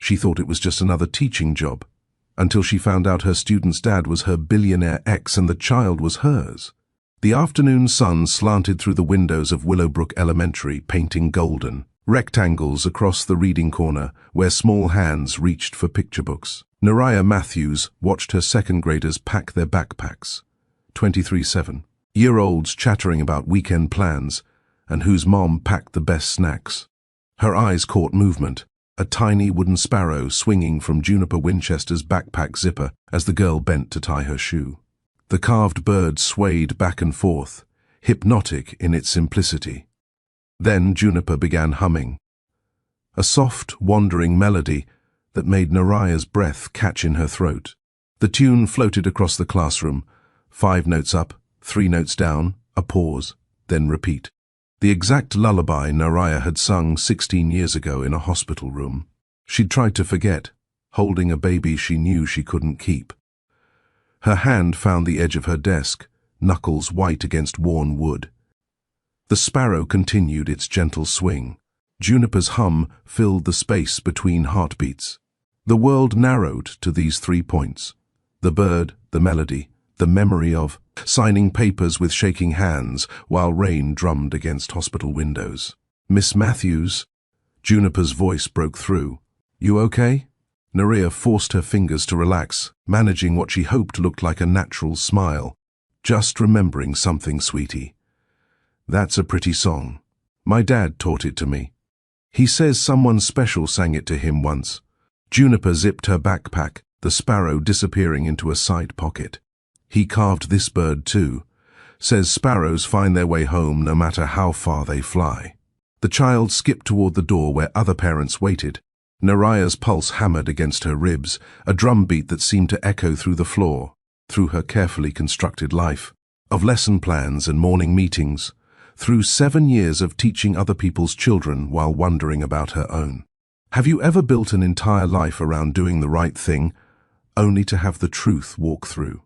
She thought it was just another teaching job, until she found out her student's dad was her billionaire ex and the child was hers. The afternoon sun slanted through the windows of Willowbrook Elementary, painting golden rectangles across the reading corner where small hands reached for picture books. Nariah Matthews watched her second graders pack their backpacks. 23/7. Year-olds chattering about weekend plans and whose mom packed the best snacks. Her eyes caught movement, a tiny wooden sparrow swinging from Juniper Winchester's backpack zipper as the girl bent to tie her shoe. The carved bird swayed back and forth, hypnotic in its simplicity. Then Juniper began humming, a soft, wandering melody that made Nariah's breath catch in her throat. The tune floated across the classroom, 5 notes up, 3 notes down, a pause, then repeat. The exact lullaby Nariah had sung 16 years ago in a hospital room. She'd tried to forget, holding a baby she knew she couldn't keep. Her hand found the edge of her desk, knuckles white against worn wood. The sparrow continued its gentle swing. Juniper's hum filled the space between heartbeats. The world narrowed to these 3 points: the bird, the melody, the memory of signing papers with shaking hands while rain drummed against hospital windows. "Miss Matthews?" Juniper's voice broke through. "You okay?" Nariah forced her fingers to relax, managing what she hoped looked like a natural smile. "Just remembering something, sweetie. That's a pretty song. My dad taught it to me. He says someone special sang it to him once." Juniper zipped her backpack, the sparrow disappearing into a side pocket. "He carved this bird too. Says sparrows find their way home no matter how far they fly." The child skipped toward the door where other parents waited. Nariah's pulse hammered against her ribs, a drumbeat that seemed to echo through the floor, through her carefully constructed life, of lesson plans and morning meetings, through 7 years of teaching other people's children while wondering about her own. Have you ever built an entire life around doing the right thing, only to have the truth walk through?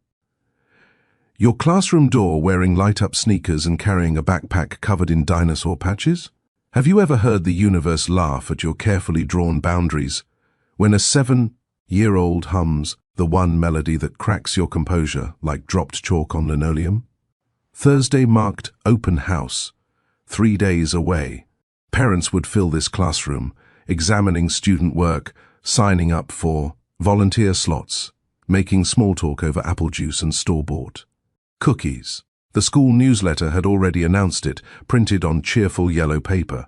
Your classroom door wearing light-up sneakers and carrying a backpack covered in dinosaur patches? Have you ever heard the universe laugh at your carefully drawn boundaries when a 7-year-old hums the one melody that cracks your composure like dropped chalk on linoleum? Thursday marked open house. 3 days away. Parents would fill this classroom, examining student work, signing up for volunteer slots, making small talk over apple juice and store-bought cookies. The school newsletter had already announced it, printed on cheerful yellow paper.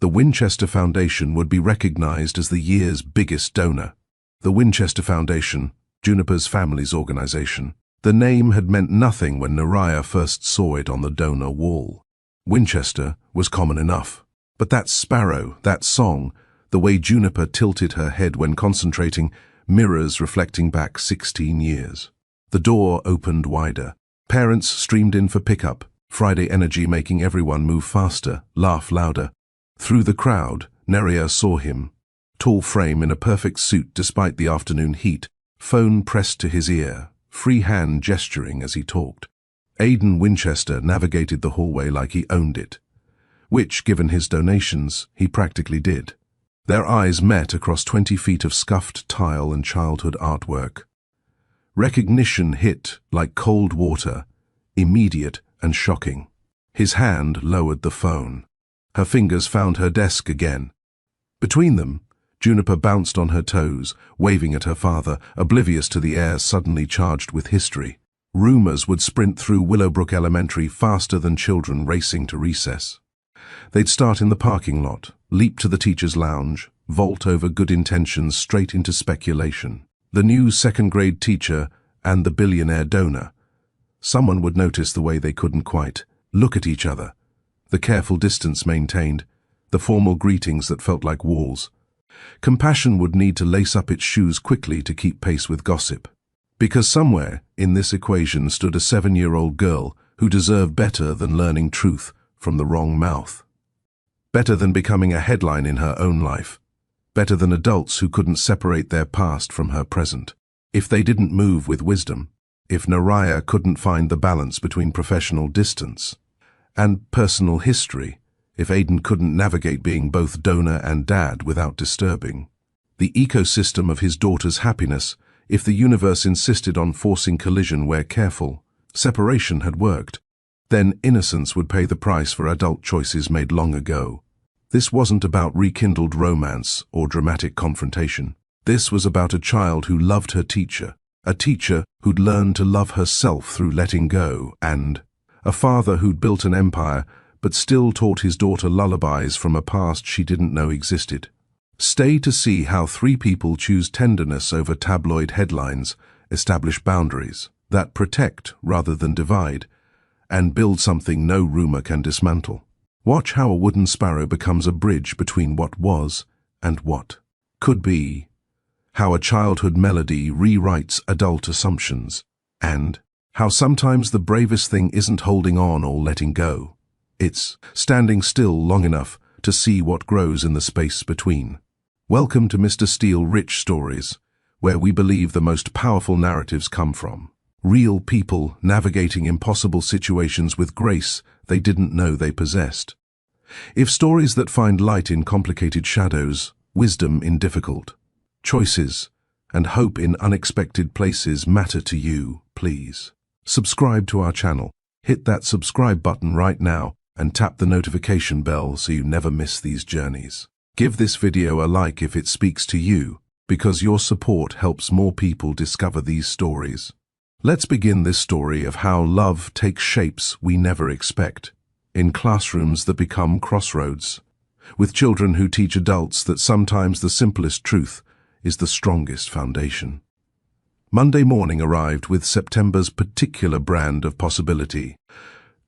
The Winchester Foundation would be recognized as the year's biggest donor. The Winchester Foundation, Juniper's family's organization. The name had meant nothing when Nariah first saw it on the donor wall. Winchester was common enough. But that sparrow, that song, the way Juniper tilted her head when concentrating, mirrors reflecting back 16 years. The door opened wider. Parents streamed in for pickup, Friday energy making everyone move faster, laugh louder. Through the crowd, Nariah saw him. Tall frame in a perfect suit despite the afternoon heat, phone pressed to his ear, free hand gesturing as he talked. Aiden Winchester navigated the hallway like he owned it, which, given his donations, he practically did. Their eyes met across 20 feet of scuffed tile and childhood artwork. Recognition hit like cold water, immediate and shocking. His hand lowered the phone. Her fingers found her desk again. Between them, Juniper bounced on her toes, waving at her father, oblivious to the air suddenly charged with history. Rumors would sprint through Willowbrook Elementary faster than children racing to recess. They'd start in the parking lot, leap to the teacher's lounge, vault over good intentions straight into speculation. The new second-grade teacher and the billionaire donor. Someone would notice the way they couldn't quite look at each other, the careful distance maintained, the formal greetings that felt like walls. Compassion would need to lace up its shoes quickly to keep pace with gossip. Because somewhere in this equation stood a 7-year-old girl who deserved better than learning truth from the wrong mouth. Better than becoming a headline in her own life. Better than adults who couldn't separate their past from her present. If they didn't move with wisdom, if Nariah couldn't find the balance between professional distance and personal history, if Aiden couldn't navigate being both donor and dad without disturbing, the ecosystem of his daughter's happiness. If the universe insisted on forcing collision where careful separation had worked, then innocence would pay the price for adult choices made long ago. This wasn't about rekindled romance or dramatic confrontation. This was about a child who loved her teacher, a teacher who'd learned to love herself through letting go, and a father who'd built an empire but still taught his daughter lullabies from a past she didn't know existed. Stay to see how three people choose tenderness over tabloid headlines, establish boundaries that protect rather than divide, and build something no rumor can dismantle. Watch how a wooden sparrow becomes a bridge between what was and what could be, how a childhood melody rewrites adult assumptions, and how sometimes the bravest thing isn't holding on or letting go. It's standing still long enough to see what grows in the space between. Welcome to Mr. Steele Rich Stories, where we believe the most powerful narratives come from real people navigating impossible situations with grace they didn't know they possessed. If stories that find light in complicated shadows, wisdom in difficult choices, and hope in unexpected places matter to you, please subscribe to our channel. Hit that subscribe button right now and tap the notification bell so you never miss these journeys. Give this video a like if it speaks to you, because your support helps more people discover these stories. Let's begin this story of how love takes shapes we never expect, in classrooms that become crossroads, with children who teach adults that sometimes the simplest truth is the strongest foundation. Monday morning arrived with September's particular brand of possibility.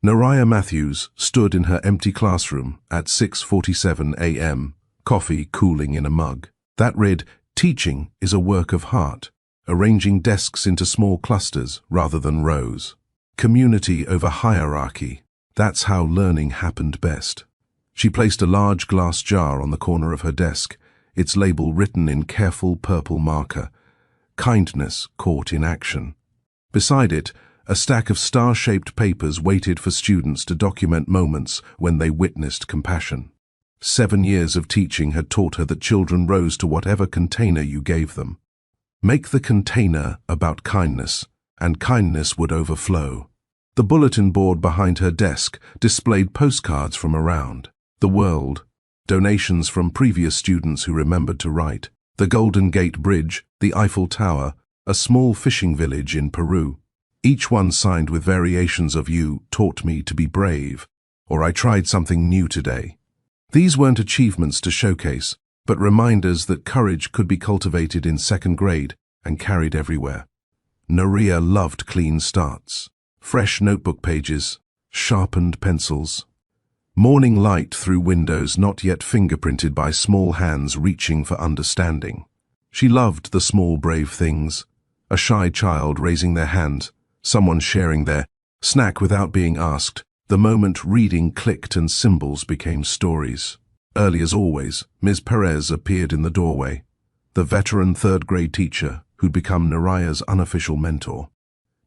Nariah Matthews stood in her empty classroom at 6:47 a.m., coffee cooling in a mug. That read, "Teaching is a work of heart," arranging desks into small clusters rather than rows. Community over hierarchy. That's how learning happened best. She placed a large glass jar on the corner of her desk, its label written in careful purple marker. Kindness caught in action. Beside it, a stack of star-shaped papers waited for students to document moments when they witnessed compassion. 7 years of teaching had taught her that children rose to whatever container you gave them. Make the container about kindness, and kindness would overflow. The bulletin board behind her desk displayed postcards from around the world, donations from previous students who remembered to write, the Golden Gate Bridge, the Eiffel Tower, a small fishing village in Peru. Each one signed with variations of "You taught me to be brave," or "I tried something new today." These weren't achievements to showcase, but reminders that courage could be cultivated in second grade and carried everywhere. Nariah loved clean starts, fresh notebook pages, sharpened pencils, morning light through windows not yet fingerprinted by small hands reaching for understanding. She loved the small brave things, a shy child raising their hand, someone sharing their snack without being asked, the moment reading clicked and symbols became stories. Early as always, Ms. Perez appeared in the doorway, the veteran third-grade teacher who'd become Nariah's unofficial mentor.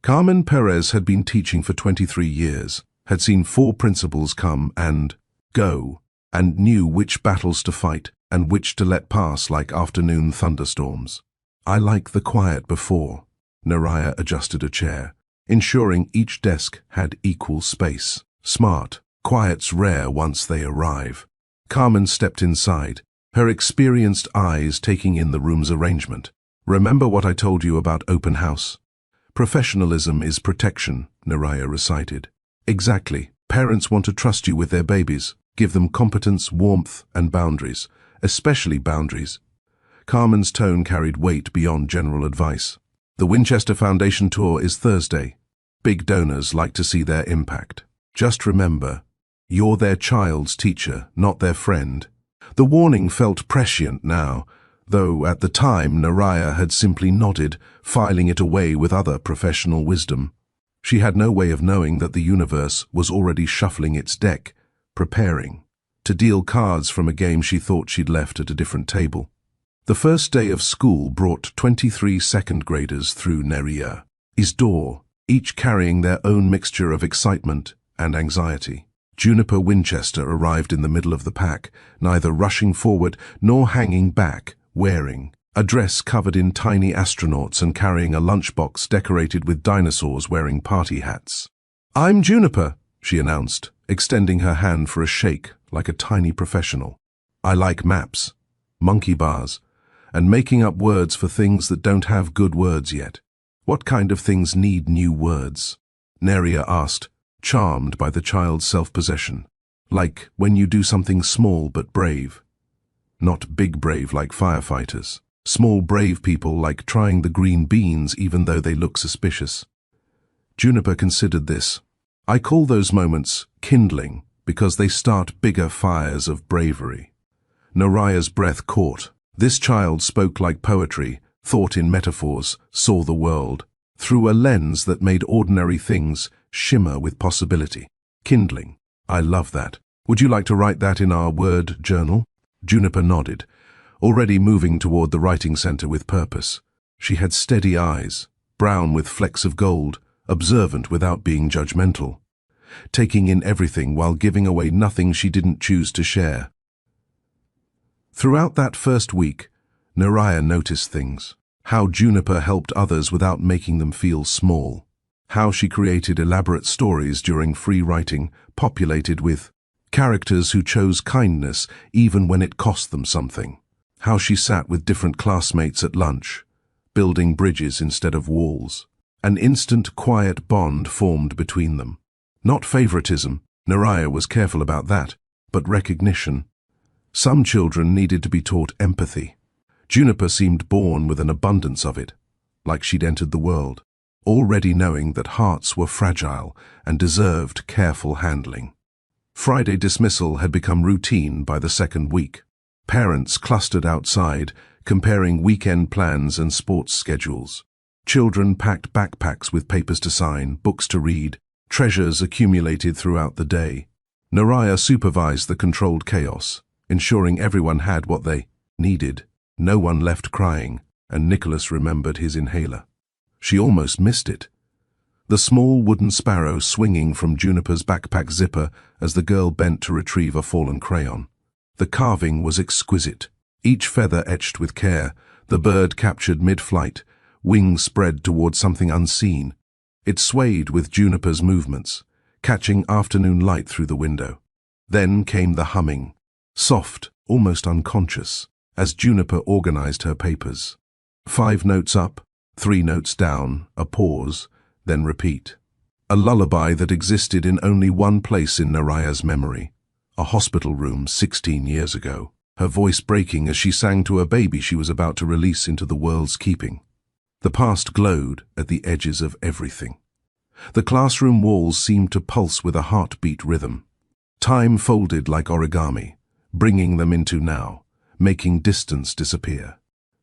Carmen Perez had been teaching for 23 years, had seen 4 principals come and go, and knew which battles to fight and which to let pass like afternoon thunderstorms. "I like the quiet before." Nariah adjusted a chair, ensuring each desk had equal space. Smart, quiet's rare once they arrive. Carmen stepped inside, her experienced eyes taking in the room's arrangement. "Remember what I told you about open house? Professionalism is protection," Nariah recited. "Exactly. Parents want to trust you with their babies. Give them competence, warmth, and boundaries, especially boundaries." Carmen's tone carried weight beyond general advice. "The Winchester Foundation tour is Thursday. Big donors like to see their impact. Just remember, you're their child's teacher, not their friend." The warning felt prescient now, though at the time Nariah had simply nodded, filing it away with other professional wisdom. She had no way of knowing that the universe was already shuffling its deck, preparing to deal cards from a game she thought she'd left at a different table. The first day of school brought 23 second graders through Nariah's door, each carrying their own mixture of excitement and anxiety. Juniper Winchester arrived in the middle of the pack, neither rushing forward nor hanging back, wearing a dress covered in tiny astronauts and carrying a lunchbox decorated with dinosaurs wearing party hats. "I'm Juniper," she announced, extending her hand for a shake like a tiny professional. "I like maps, monkey bars, and making up words for things that don't have good words yet." "What kind of things need new words?" Neria asked, charmed by the child's self-possession. "Like when you do something small but brave. Not big brave like firefighters. Small brave people like trying the green beans even though they look suspicious." Juniper considered this. "I call those moments kindling because they start bigger fires of bravery." Naraya's breath caught. This child spoke like poetry, thought in metaphors, saw the world through a lens that made ordinary things shimmer with possibility. Kindling. I love that. Would you like to write that in our word journal? Juniper nodded, already moving toward the writing center with purpose. She had steady eyes, brown with flecks of gold, observant without being judgmental, taking in everything while giving away nothing she didn't choose to share. Throughout that first week, Naraya noticed things. How Juniper helped others without making them feel small. How she created elaborate stories during free writing, populated with characters who chose kindness even when it cost them something. How she sat with different classmates at lunch, building bridges instead of walls. An instant, quiet bond formed between them. Not favoritism, Naraya was careful about that, but recognition. Some children needed to be taught empathy. Juniper seemed born with an abundance of it, like she'd entered the world, already knowing that hearts were fragile and deserved careful handling. Friday dismissal had become routine by the second week. Parents clustered outside, comparing weekend plans and sports schedules. Children packed backpacks with papers to sign, books to read, treasures accumulated throughout the day. Naraya supervised the controlled chaos, ensuring everyone had what they needed. No one left crying, and Nicholas remembered his inhaler. She almost missed it. The small wooden sparrow swinging from Juniper's backpack zipper as the girl bent to retrieve a fallen crayon. The carving was exquisite, each feather etched with care, the bird captured mid-flight, wings spread toward something unseen. It swayed with Juniper's movements, catching afternoon light through the window. Then came the humming, soft, almost unconscious, as Juniper organized her papers. 5 notes up, 3 notes down, a pause, then repeat. A lullaby that existed in only one place in Naraya's memory, a hospital room 16 years ago, her voice breaking as she sang to a baby she was about to release into the world's keeping. The past glowed at the edges of everything. The classroom walls seemed to pulse with a heartbeat rhythm. Time folded like origami, bringing them into now, making distance disappear.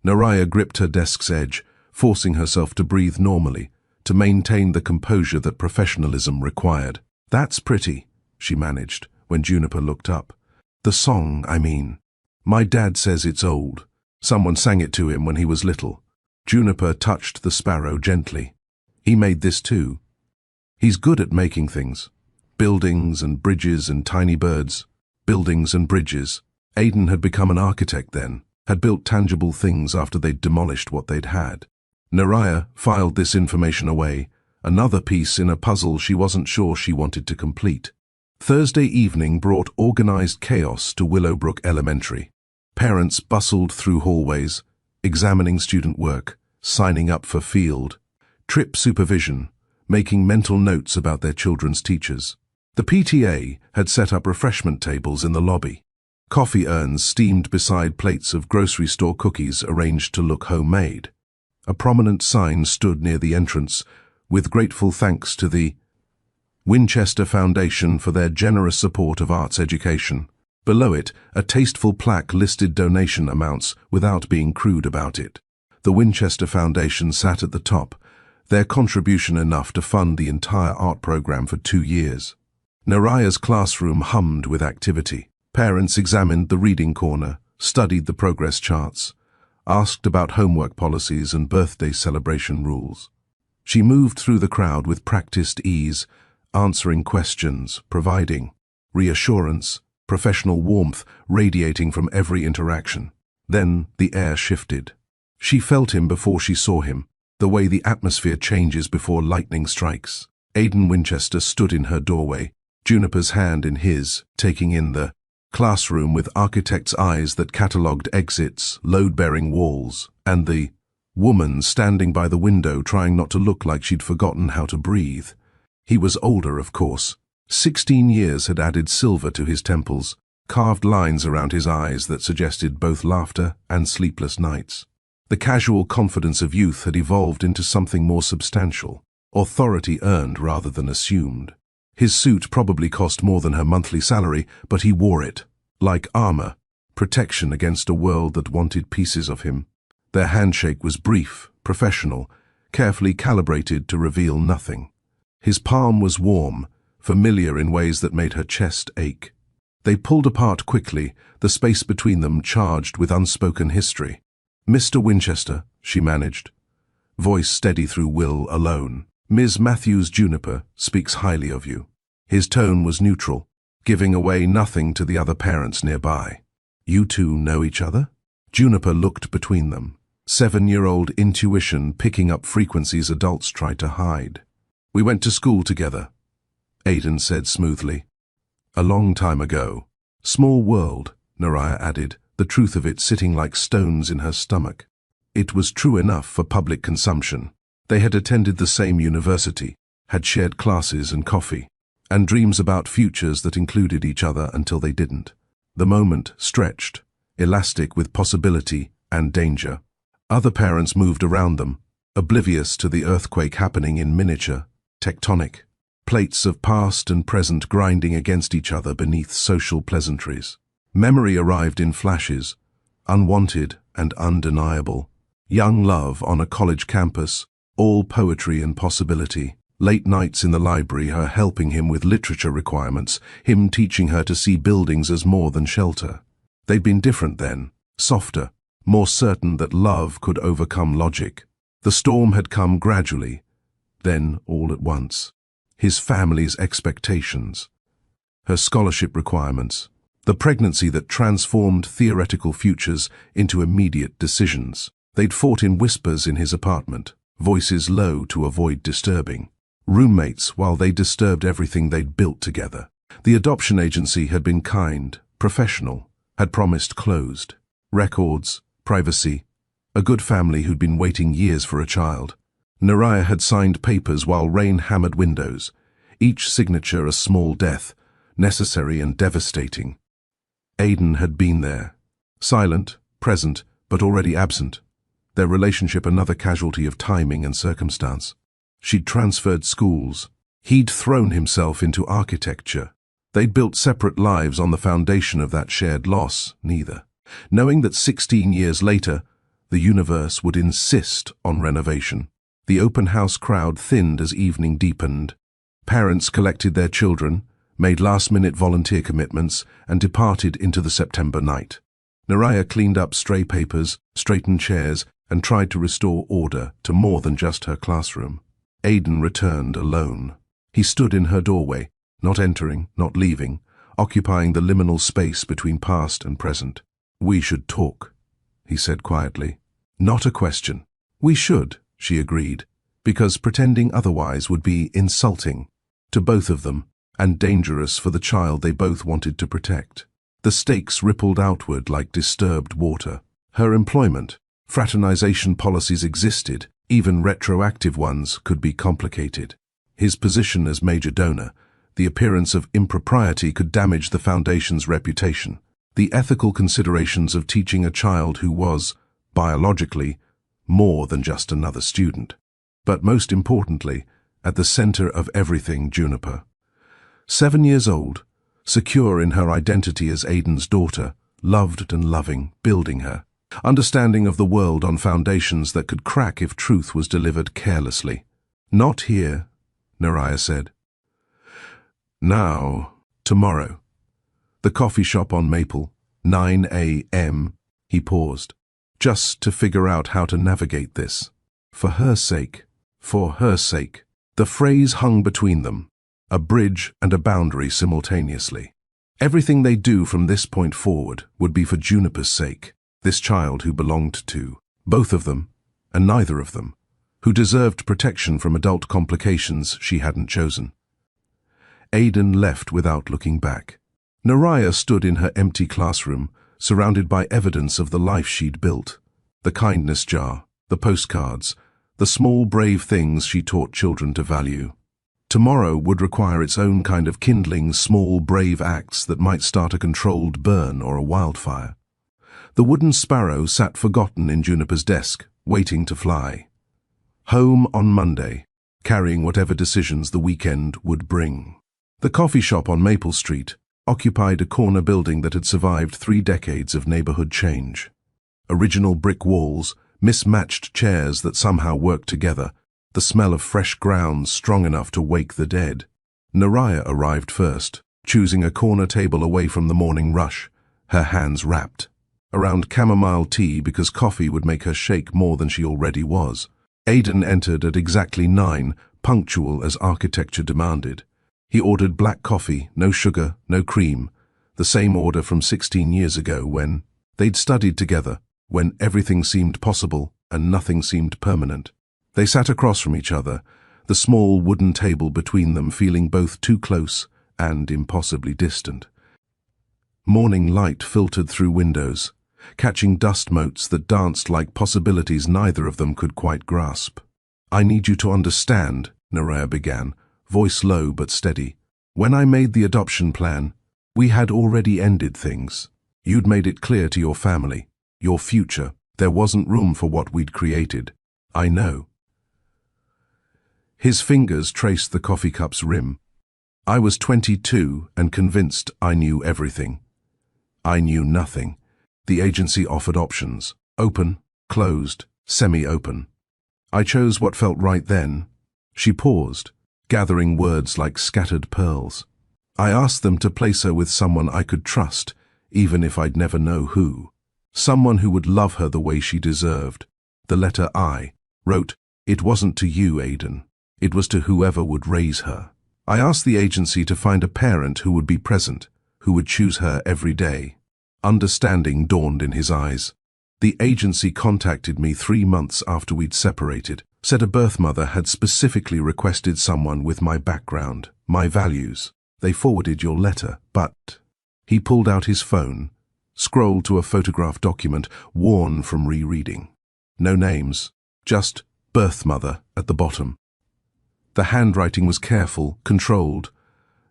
Naraya gripped her desk's edge, forcing herself to breathe normally, to maintain the composure that professionalism required. "That's pretty," she managed, when Juniper looked up. "The song, I mean. My dad says it's old. Someone sang it to him when he was little." Juniper touched the sparrow gently. "He made this too. He's good at making things. Buildings and bridges and tiny birds. Buildings and bridges." Aiden had become an architect then, had built tangible things after they'd demolished what they'd had. Naraya filed this information away, another piece in a puzzle she wasn't sure she wanted to complete. Thursday evening brought organized chaos to Willowbrook Elementary. Parents bustled through hallways, examining student work, signing up for field trip supervision, making mental notes about their children's teachers. The PTA had set up refreshment tables in the lobby. Coffee urns steamed beside plates of grocery store cookies arranged to look homemade. A prominent sign stood near the entrance, with grateful thanks to the Winchester Foundation for their generous support of arts education. Below it, a tasteful plaque listed donation amounts without being crude about it. The Winchester Foundation sat at the top, their contribution enough to fund the entire art program for 2 years. Naraya's classroom hummed with activity. Parents examined the reading corner, studied the progress charts, asked about homework policies and birthday celebration rules. She moved through the crowd with practiced ease, answering questions, providing reassurance, professional warmth radiating from every interaction. Then the air shifted. She felt him before she saw him, the way the atmosphere changes before lightning strikes. Aidan Winchester stood in her doorway, Juniper's hand in his, taking in the classroom with architect's eyes that catalogued exits, load-bearing walls, and the woman standing by the window trying not to look like she'd forgotten how to breathe. He was older, of course. 16 years had added silver to his temples, carved lines around his eyes that suggested both laughter and sleepless nights. The casual confidence of youth had evolved into something more substantial, authority earned rather than assumed. His suit probably cost more than her monthly salary, but he wore it, like armor, protection against a world that wanted pieces of him. Their handshake was brief, professional, carefully calibrated to reveal nothing. His palm was warm, familiar in ways that made her chest ache. They pulled apart quickly, the space between them charged with unspoken history. "Mr. Winchester," she managed, voice steady through will alone. "Ms. Matthews Juniper speaks highly of you." His tone was neutral, giving away nothing to the other parents nearby. "You two know each other?" Juniper looked between them, 7-year-old intuition picking up frequencies adults try to hide. "We went to school together," Aidan said smoothly. "A long time ago." "Small world," Naraya added, the truth of it sitting like stones in her stomach. It was true enough for public consumption. They had attended the same university, had shared classes and coffee, and dreams about futures that included each other until they didn't. The moment stretched, elastic with possibility and danger. Other parents moved around them, oblivious to the earthquake happening in miniature, tectonic, plates of past and present grinding against each other beneath social pleasantries. Memory arrived in flashes, unwanted and undeniable. Young love on a college campus, all poetry and possibility. Late nights in the library, her helping him with literature requirements, him teaching her to see buildings as more than shelter. They'd been different then, softer, more certain that love could overcome logic. The storm had come gradually, then all at once. His family's expectations, her scholarship requirements, the pregnancy that transformed theoretical futures into immediate decisions. They'd fought in whispers in his apartment, voices low to avoid disturbing. Roommates while they disturbed everything they'd built together. The adoption agency had been kind, professional, had promised closed. Records, privacy, a good family who'd been waiting years for a child. Naraya had signed papers while rain hammered windows, each signature a small death, necessary and devastating. Aidan had been there, silent, present, but already absent. Their relationship another casualty of timing and circumstance. She'd transferred schools. He'd thrown himself into architecture. They'd built separate lives on the foundation of that shared loss, neither. Knowing that 16 years later, the universe would insist on renovation. The open house crowd thinned as evening deepened. Parents collected their children, made last-minute volunteer commitments, and departed into the September night. Naraya cleaned up stray papers, straightened chairs, and tried to restore order to more than just her classroom. Aidan returned alone. He stood in her doorway, not entering, not leaving, occupying the liminal space between past and present. "We should talk," he said quietly. "Not a question." "We should," she agreed, because pretending otherwise would be insulting to both of them and dangerous for the child they both wanted to protect. The stakes rippled outward like disturbed water. Her employment, fraternization policies existed, even retroactive ones could be complicated. His position as major donor, the appearance of impropriety could damage the foundation's reputation. The ethical considerations of teaching a child who was, biologically, more than just another student. But most importantly, at the center of everything, Juniper. 7 years old, secure in her identity as Aidan's daughter, loved and loving, building her. Understanding of the world on foundations that could crack if truth was delivered carelessly. "Not here," Naraya said. "Now, tomorrow. The coffee shop on Maple, 9 a.m. He paused, just to figure out how to navigate this. For her sake, for her sake. The phrase hung between them, a bridge and a boundary simultaneously. Everything they do from this point forward would be for Juniper's sake. This child who belonged to both of them, and neither of them, who deserved protection from adult complications she hadn't chosen. Aidan left without looking back. Naraya stood in her empty classroom, surrounded by evidence of the life she'd built. The kindness jar, the postcards, the small brave things she taught children to value. Tomorrow would require its own kind of kindling small brave acts that might start a controlled burn or a wildfire. The wooden sparrow sat forgotten in Juniper's desk, waiting to fly. Home on Monday, carrying whatever decisions the weekend would bring. The coffee shop on Maple Street occupied a corner building that had survived 3 decades of neighborhood change. Original brick walls, mismatched chairs that somehow worked together, the smell of fresh ground strong enough to wake the dead. Naraya arrived first, choosing a corner table away from the morning rush, her hands wrapped around chamomile tea because coffee would make her shake more than she already was. Aidan entered at exactly 9, punctual as architecture demanded. He ordered black coffee, no sugar, no cream, the same order from 16 years ago when they'd studied together, when everything seemed possible and nothing seemed permanent. They sat across from each other, the small wooden table between them feeling both too close and impossibly distant. Morning light filtered through windows, catching dust motes that danced like possibilities neither of them could quite grasp. "I need you to understand," Naraya began, voice low but steady. "When I made the adoption plan, we had already ended things. You'd made it clear to your family, your future, there wasn't room for what we'd created. I know." His fingers traced the coffee cup's rim. "I was 22 and convinced I knew everything. I knew nothing. The agency offered options, open, closed, semi-open. I chose what felt right then." She paused, gathering words like scattered pearls. "I asked them to place her with someone I could trust, even if I'd never know who. Someone who would love her the way she deserved." The letter I wrote, "It wasn't to you, Aidan. It was to whoever would raise her. I asked the agency to find a parent who would be present, who would choose her every day." Understanding dawned in his eyes. "The agency contacted me 3 months after we'd separated, said a birth mother had specifically requested someone with my background, my values. They forwarded your letter, but..." He pulled out his phone, scrolled to a photographed document, worn from rereading. No names, just birth mother at the bottom. The handwriting was careful, controlled,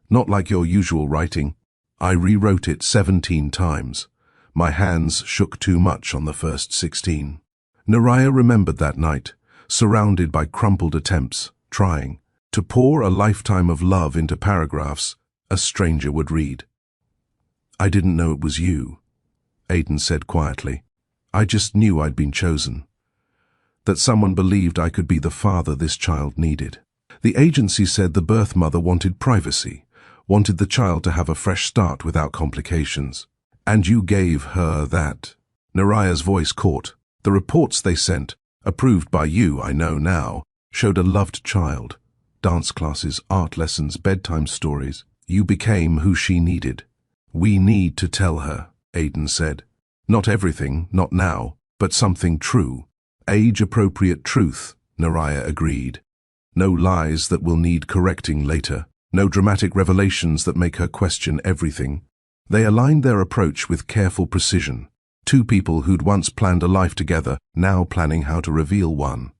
not like your usual writing. "I rewrote it 17 times. My hands shook too much on the first 16. Naraya remembered that night, surrounded by crumpled attempts, trying to pour a lifetime of love into paragraphs a stranger would read. "I didn't know it was you," Aidan said quietly. "I just knew I'd been chosen. That someone believed I could be the father this child needed." The agency said the birth mother wanted privacy, wanted the child to have a fresh start without complications. "And you gave her that." Naraya's voice caught. "The reports they sent, approved by you, I know now, showed a loved child. Dance classes, art lessons, bedtime stories. You became who she needed." "We need to tell her," Aidan said. "Not everything, not now, but something true. Age-appropriate truth," Naraya agreed. "No lies that will need correcting later. No dramatic revelations that make her question everything." They aligned their approach with careful precision. 2 people who'd once planned a life together, now planning how to reveal one.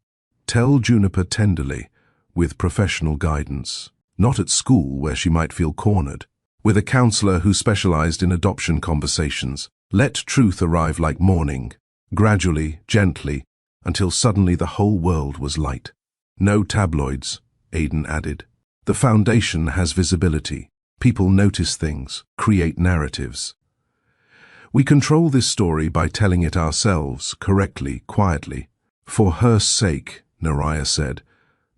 Tell Juniper tenderly, with professional guidance. Not at school where she might feel cornered. With a counselor who specialized in adoption conversations. Let truth arrive like morning, gradually, gently, until suddenly the whole world was light. "No tabloids," Aidan added. "The foundation has visibility. People notice things, create narratives. We control this story by telling it ourselves, correctly, quietly. For her sake," Naraya said,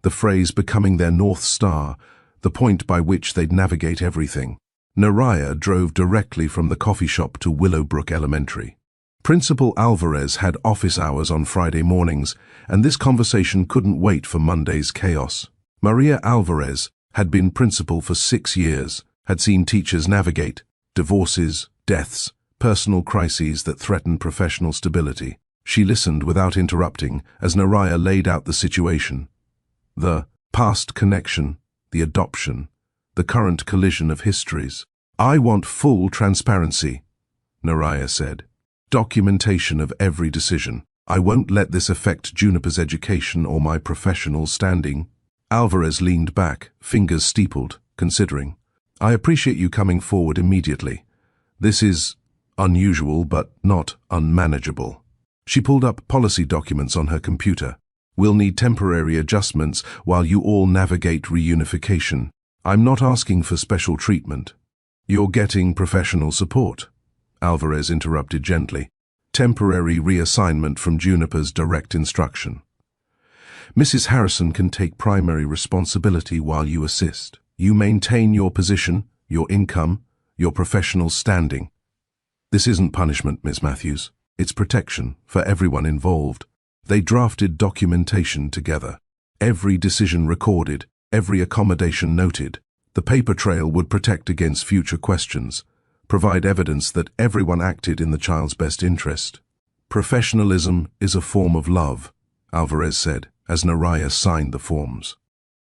the phrase becoming their North Star, the point by which they'd navigate everything. Naraya drove directly from the coffee shop to Willowbrook Elementary. Principal Alvarez had office hours on Friday mornings, and this conversation couldn't wait for Monday's chaos. Maria Alvarez had been principal for 6 years, had seen teachers navigate divorces, deaths, personal crises that threaten professional stability. She listened without interrupting as Naraya laid out the situation. The past connection, the adoption, the current collision of histories. "I want full transparency," Naraya said. "Documentation of every decision. I won't let this affect Juniper's education or my professional standing." Alvarez leaned back, fingers steepled, considering. "I appreciate you coming forward immediately. This is unusual but not unmanageable." She pulled up policy documents on her computer. "We'll need temporary adjustments while you all navigate reunification. I'm not asking for special treatment. You're getting professional support," Alvarez interrupted gently. "Temporary reassignment from Juniper's direct instruction. Mrs. Harrison can take primary responsibility while you assist. You maintain your position, your income, your professional standing. This isn't punishment, Ms. Matthews. It's protection for everyone involved." They drafted documentation together. Every decision recorded, every accommodation noted. The paper trail would protect against future questions, provide evidence that everyone acted in the child's best interest. "Professionalism is a form of love," Alvarez said, as Naraya signed the forms.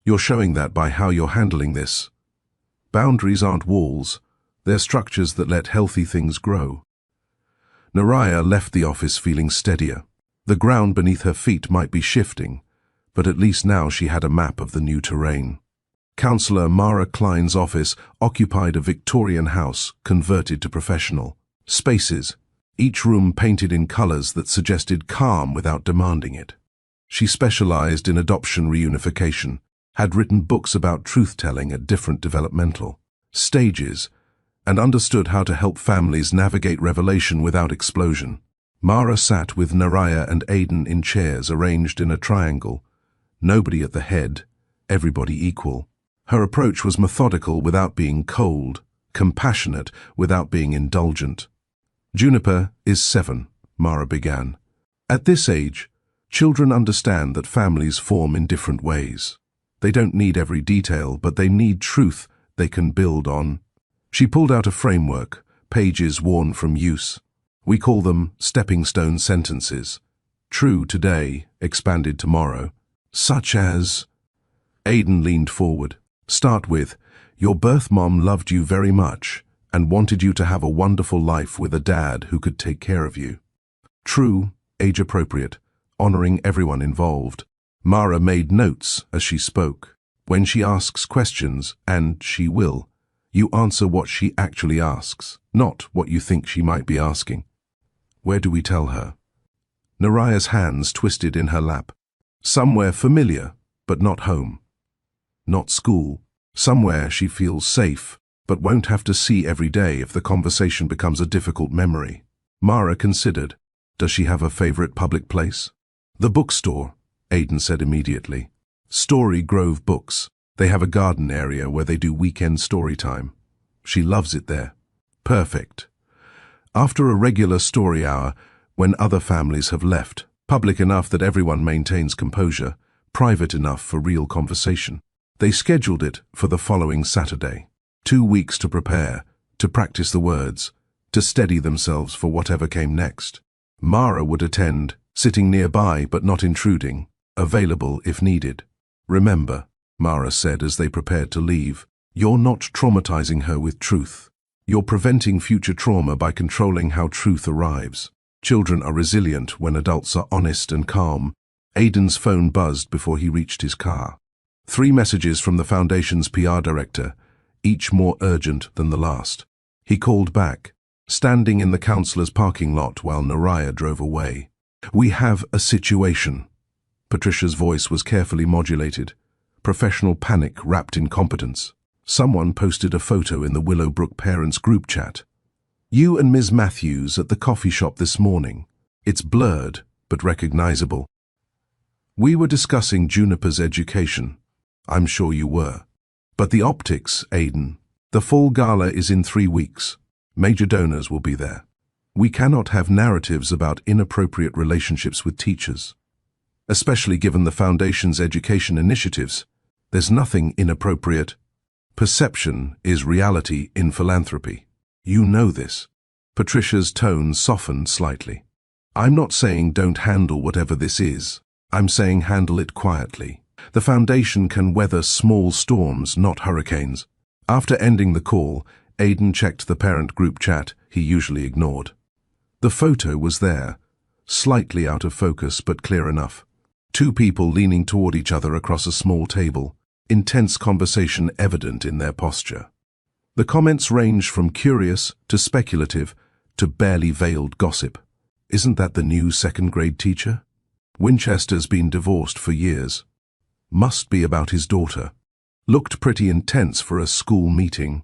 "You're showing that by how you're handling this. Boundaries aren't walls, they're structures that let healthy things grow." Naraya left the office feeling steadier. The ground beneath her feet might be shifting, but at least now she had a map of the new terrain. Councillor Mara Klein's office occupied a Victorian house converted to professional spaces, each room painted in colours that suggested calm without demanding it. She specialised in adoption reunification, had written books about truth-telling at different developmental stages, and understood how to help families navigate revelation without explosion. Mara sat with Naraya and Aiden in chairs arranged in a triangle. Nobody at the head, everybody equal. Her approach was methodical without being cold, compassionate without being indulgent. "Juniper is 7, Mara began. At this age, children understand that families form in different ways. They don't need every detail, but they need truth they can build on." She pulled out a framework, pages worn from use. "We call them stepping stone sentences. True today, expanded tomorrow. Such as..." Aiden leaned forward. "Start with, your birth mom loved you very much and wanted you to have a wonderful life with a dad who could take care of you. True, age-appropriate, honoring everyone involved." Mara made notes as she spoke. "When she asks questions, and she will, you answer what she actually asks, not what you think she might be asking." "Where do we tell her?" Naraya's hands twisted in her lap. "Somewhere familiar, but not home. Not school. Somewhere she feels safe, but won't have to see every day if the conversation becomes a difficult memory." Mara considered. "Does she have a favorite public place?" "The bookstore," Aiden said immediately. "Story Grove Books. They have a garden area where they do weekend story time. She loves it there." "Perfect. After a regular story hour, when other families have left, public enough that everyone maintains composure, private enough for real conversation." They scheduled it for the following Saturday. 2 weeks to prepare, to practice the words, to steady themselves for whatever came next. Mara would attend, sitting nearby but not intruding, available if needed. "Remember," Mara said as they prepared to leave, "you're not traumatizing her with truth. You're preventing future trauma by controlling how truth arrives. Children are resilient when adults are honest and calm." Aiden's phone buzzed before he reached his car. 3 messages from the Foundation's PR director, each more urgent than the last. He called back, standing in the councillor's parking lot while Naraya drove away. "We have a situation." Patricia's voice was carefully modulated, professional panic wrapped in competence. Someone posted a photo in the Willowbrook parents group chat. "You and Ms. Matthews at the coffee shop this morning. It's blurred, but recognizable. We were discussing Juniper's education. I'm sure you were. But the optics, Aiden. The fall gala is in 3 weeks. Major donors will be there. We cannot have narratives about inappropriate relationships with teachers. Especially given the Foundation's education initiatives. There's nothing inappropriate. Perception is reality in philanthropy. You know this." Patricia's tone softened slightly. I'm not saying don't handle whatever this is. I'm saying handle it quietly. The Foundation can weather small storms, not hurricanes. After ending the call, Aidan checked the parent group chat he usually ignored. The photo was there, slightly out of focus but clear enough. Two people leaning toward each other across a small table, intense conversation evident in their posture. The comments ranged from curious to speculative to barely veiled gossip. Isn't that the new second-grade teacher? Winchester's been divorced for years. Must be about his daughter. Looked pretty intense for a school meeting.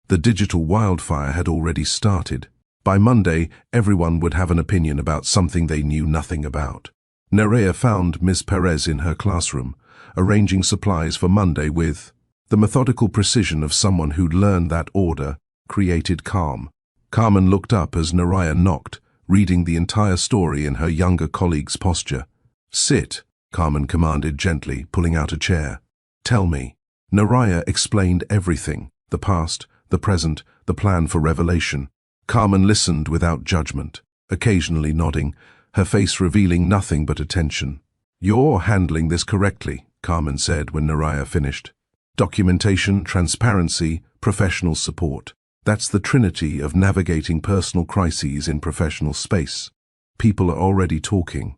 The digital wildfire had already started. By Monday, everyone would have an opinion about something they knew nothing about. Nerea found Ms. Perez in her classroom, arranging supplies for Monday with the methodical precision of someone who'd learned that order created calm. Carmen looked up as Nerea knocked, reading the entire story in her younger colleague's posture. Sit, Carmen commanded gently, pulling out a chair. Tell me. Nerea explained everything, the past, the present, the plan for revelation. Carmen listened without judgment, occasionally nodding, her face revealing nothing but attention. You're handling this correctly, Carmen said when Nerea finished. Documentation, transparency, professional support. That's the trinity of navigating personal crises in professional space. People are already talking.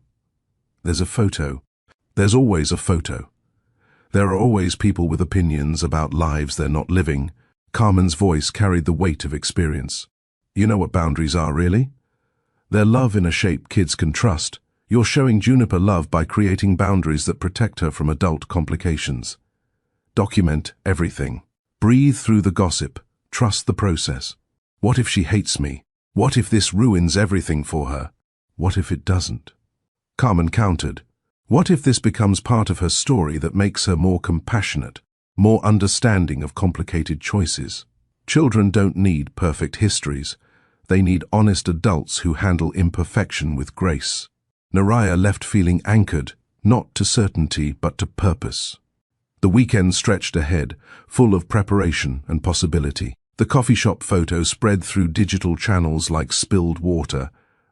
There's a photo. There's always a photo. There are always people with opinions about lives they're not living. Carmen's voice carried the weight of experience. You know what boundaries are, really? They're love in a shape kids can trust. You're showing Juniper love by creating boundaries that protect her from adult complications. Document everything. Breathe through the gossip. Trust the process. What if she hates me? What if this ruins everything for her? What if it doesn't? Carmen countered. What if this becomes part of her story that makes her more compassionate, more understanding of complicated choices? Children don't need perfect histories. They need honest adults who handle imperfection with grace. Nerea left feeling anchored, not to certainty but to purpose. The weekend stretched ahead, full of preparation and possibility. The coffee shop photo spread through digital channels like spilled water,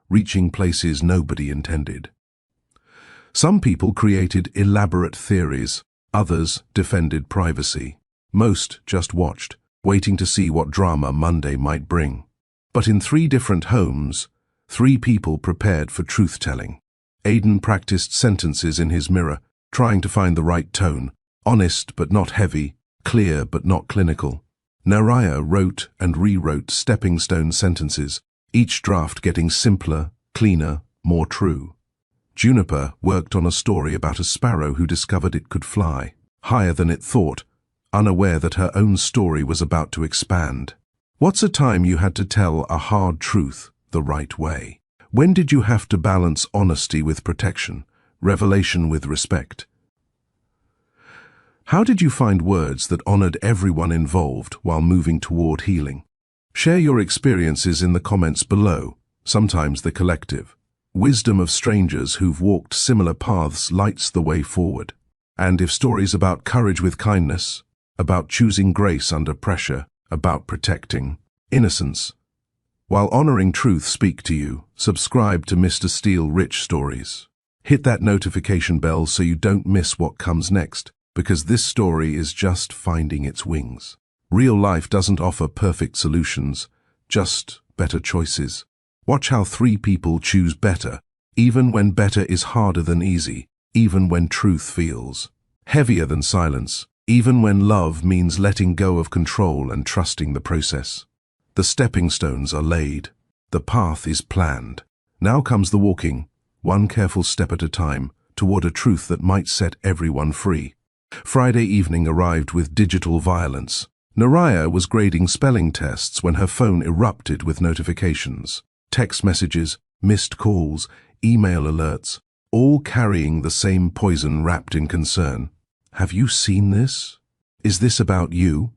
reaching places nobody intended. Some people created elaborate theories, others defended privacy. Most just watched, waiting to see what drama Monday might bring. But in 3 different homes, 3 people prepared for truth-telling. Aidan practiced sentences in his mirror, trying to find the right tone, honest but not heavy, clear but not clinical. Nerea wrote and rewrote stepping stone sentences, each draft getting simpler, cleaner, more true. Juniper worked on a story about a sparrow who discovered it could fly, higher than it thought, unaware that her own story was about to expand. What's a time you had to tell a hard truth the right way? When did you have to balance honesty with protection, revelation with respect? How did you find words that honored everyone involved while moving toward healing? Share your experiences in the comments below, sometimes the collective. Wisdom of strangers who've walked similar paths lights the way forward. And if stories about courage with kindness, about choosing grace under pressure, about protecting innocence, while honoring truth speak to you, subscribe to Mr. Steele Rich Stories. Hit that notification bell so you don't miss what comes next, because this story is just finding its wings. Real life doesn't offer perfect solutions, just better choices. Watch how 3 people choose better, even when better is harder than easy, even when truth feels heavier than silence, even when love means letting go of control and trusting the process. The stepping stones are laid. The path is planned. Now comes the walking, one careful step at a time, toward a truth that might set everyone free. Friday evening arrived with digital violence. Nerea was grading spelling tests when her phone erupted with notifications. Text messages, missed calls, email alerts, all carrying the same poison wrapped in concern. Have you seen this? Is this about you?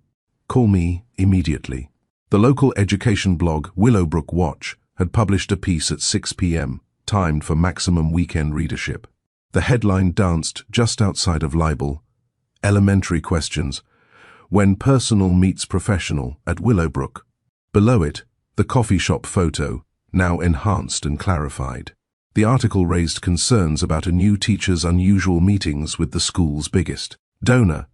Call me immediately. The local education blog Willowbrook Watch had published a piece at 6 p.m., timed for maximum weekend readership. The headline danced just outside of libel. Elementary questions. When personal meets professional at Willowbrook. Below it, The coffee shop photo, now enhanced and clarified. The article raised concerns about a new teacher's unusual meetings with the school's biggest donor,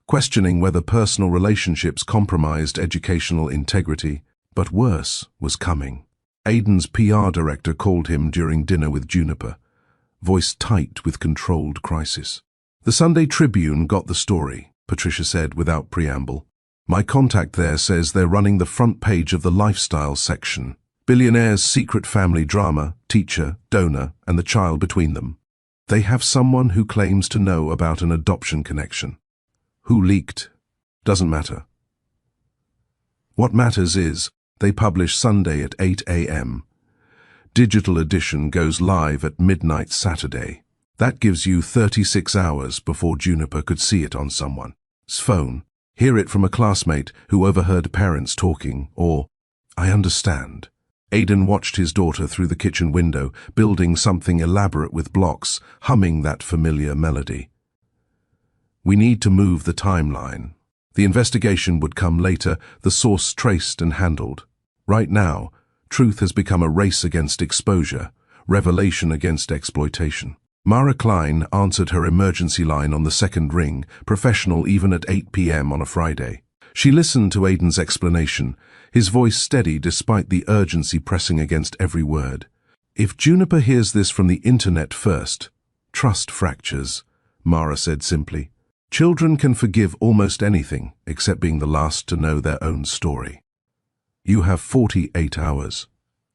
questioning whether personal relationships compromised educational integrity. But worse was coming. Aidan's PR director called him during dinner with Juniper, voice tight with controlled crisis. The Sunday Tribune got the story, Patricia said without preamble. My contact there says they're running the front page of the lifestyle section. Billionaire's secret family drama, teacher, donor, and the child between them. They have someone who claims to know about an adoption connection. Who leaked? Doesn't matter. What matters is, they publish Sunday at 8 a.m. Digital edition goes live at midnight Saturday. That gives you 36 hours before Juniper could see it on someone's phone, hear it from a classmate who overheard parents talking, or, I understand. Aidan watched his daughter through the kitchen window, building something elaborate with blocks, humming that familiar melody. We need to move the timeline. The investigation would come later, the source traced and handled. Right now, truth has become a race against exposure, revelation against exploitation. Mara Klein answered her emergency line on the second ring, professional even at 8 p.m. on a Friday. She listened to Aidan's explanation, his voice steady despite the urgency pressing against every word. If Juniper hears this from the internet first, trust fractures, Mara said simply. Children can forgive almost anything except being the last to know their own story. You have 48 hours.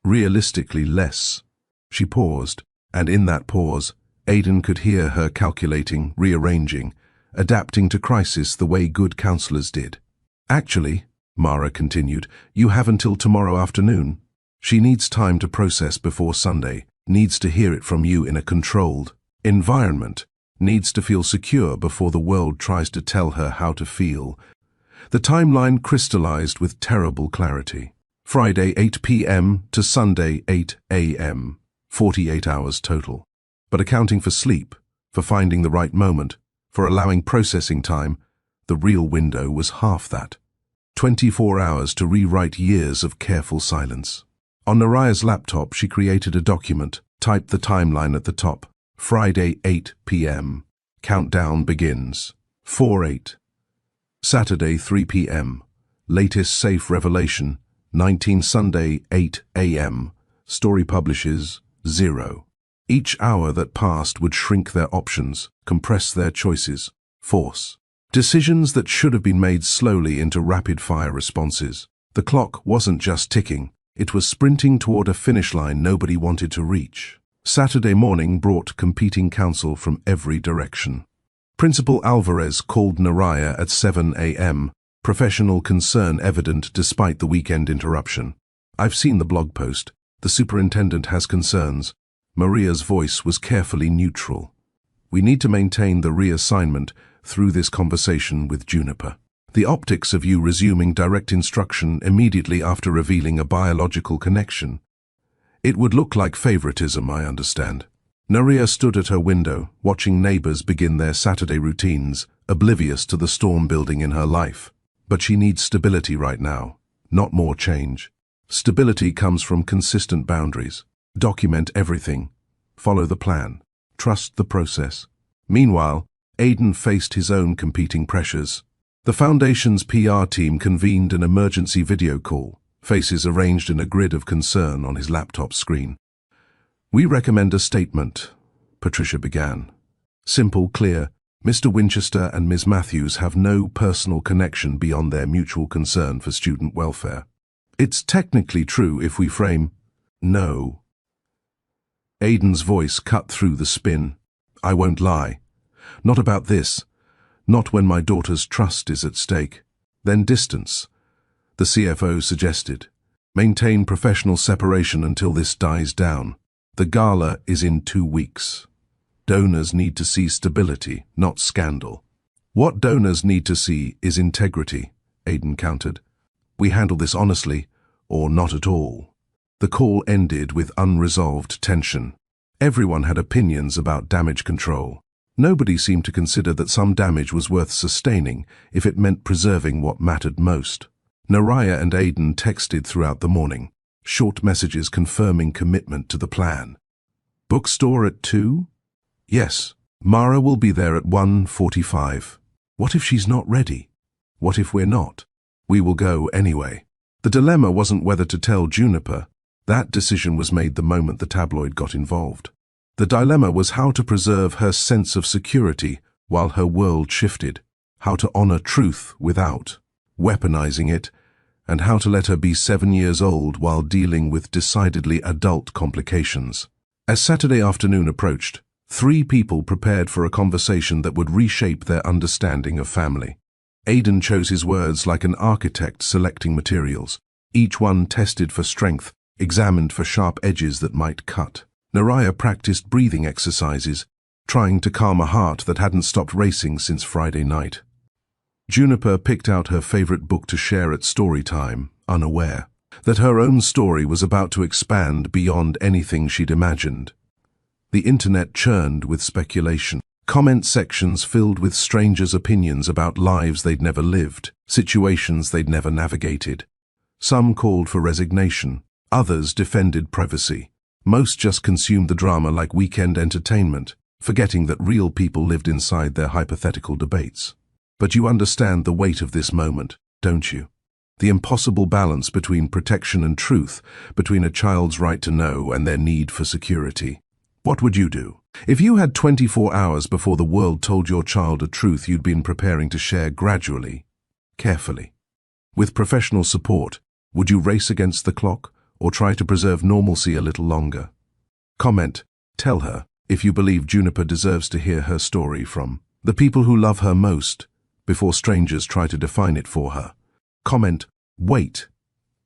Realistically less. She paused, and in that pause, Aidan could hear her calculating, rearranging, adapting to crisis the way good counselors did. Actually, Mara continued, you have until tomorrow afternoon. She needs time to process before Sunday, needs to hear it from you in a controlled environment, needs to feel secure before the world tries to tell her how to feel. The timeline crystallized with terrible clarity. Friday 8 p.m. to Sunday 8 a.m. 48 hours total. But accounting for sleep, for finding the right moment, for allowing processing time, the real window was half that. 24 hours to rewrite years of careful silence. On Naraya's laptop, she created a document, typed the timeline at the top. Friday 8 p.m. Countdown begins. 4/8. Saturday 3 p.m. Latest safe revelation. 19 Sunday 8 a.m. Story publishes 0. Each hour that passed would shrink their options, compress their choices, force decisions that should have been made slowly into rapid-fire responses. The clock wasn't just ticking, it was sprinting toward a finish line nobody wanted to reach. Saturday morning brought competing counsel from every direction. Principal Alvarez called Naraya at 7 a.m., professional concern evident despite the weekend interruption. I've seen the blog post. The superintendent has concerns. Maria's voice was carefully neutral. We need to maintain the reassignment through this conversation with Juniper. The optics of you resuming direct instruction immediately after revealing a biological connection. It would look like favoritism, I understand. Naria stood at her window, watching neighbors begin their Saturday routines, oblivious to the storm building in her life. But she needs stability right now, not more change. Stability comes from consistent boundaries. Document everything. Follow the plan. Trust the process. Meanwhile, Aidan faced his own competing pressures. The Foundation's PR team convened an emergency video call, faces arranged in a grid of concern on his laptop screen. We recommend a statement, Patricia began. Simple, clear. Mr. Winchester and Ms. Matthews have no personal connection beyond their mutual concern for student welfare. It's technically true if we frame, no. Aidan's voice cut through the spin. I won't lie. Not about this. Not when my daughter's trust is at stake. Then distance. The CFO suggested. Maintain professional separation until this dies down. The gala is in 2 weeks. Donors need to see stability, not scandal. What donors need to see is integrity, Aidan countered. We handle this honestly, or not at all. The call ended with unresolved tension. Everyone had opinions about damage control. Nobody seemed to consider that some damage was worth sustaining if it meant preserving what mattered most. Naraya and Aidan texted throughout the morning. Short messages confirming commitment to the plan. Bookstore at 2? Yes, Mara will be there at 1:45. What if she's not ready? What if we're not? We will go anyway. The dilemma wasn't whether to tell Juniper. That decision was made the moment the tabloid got involved. The dilemma was how to preserve her sense of security while her world shifted, how to honor truth without weaponizing it, and how to let her be 7 years old while dealing with decidedly adult complications. As Saturday afternoon approached, 3 people prepared for a conversation that would reshape their understanding of family. Aidan chose his words like an architect selecting materials, each one tested for strength, examined for sharp edges that might cut. Naraya practiced breathing exercises, trying to calm a heart that hadn't stopped racing since Friday night. Juniper picked out her favorite book to share at story time, unaware that her own story was about to expand beyond anything she'd imagined. The internet churned with speculation. Comment sections filled with strangers' opinions about lives they'd never lived, situations they'd never navigated. Some called for resignation, others defended privacy. Most just consumed the drama like weekend entertainment, forgetting that real people lived inside their hypothetical debates. But you understand the weight of this moment, don't you? The impossible balance between protection and truth, between a child's right to know and their need for security. What would you do? If you had 24 hours before the world told your child a truth you'd been preparing to share gradually, carefully, with professional support, would you race against the clock or try to preserve normalcy a little longer? Comment, tell her, if you believe Juniper deserves to hear her story from the people who love her most, before strangers try to define it for her. Comment, wait,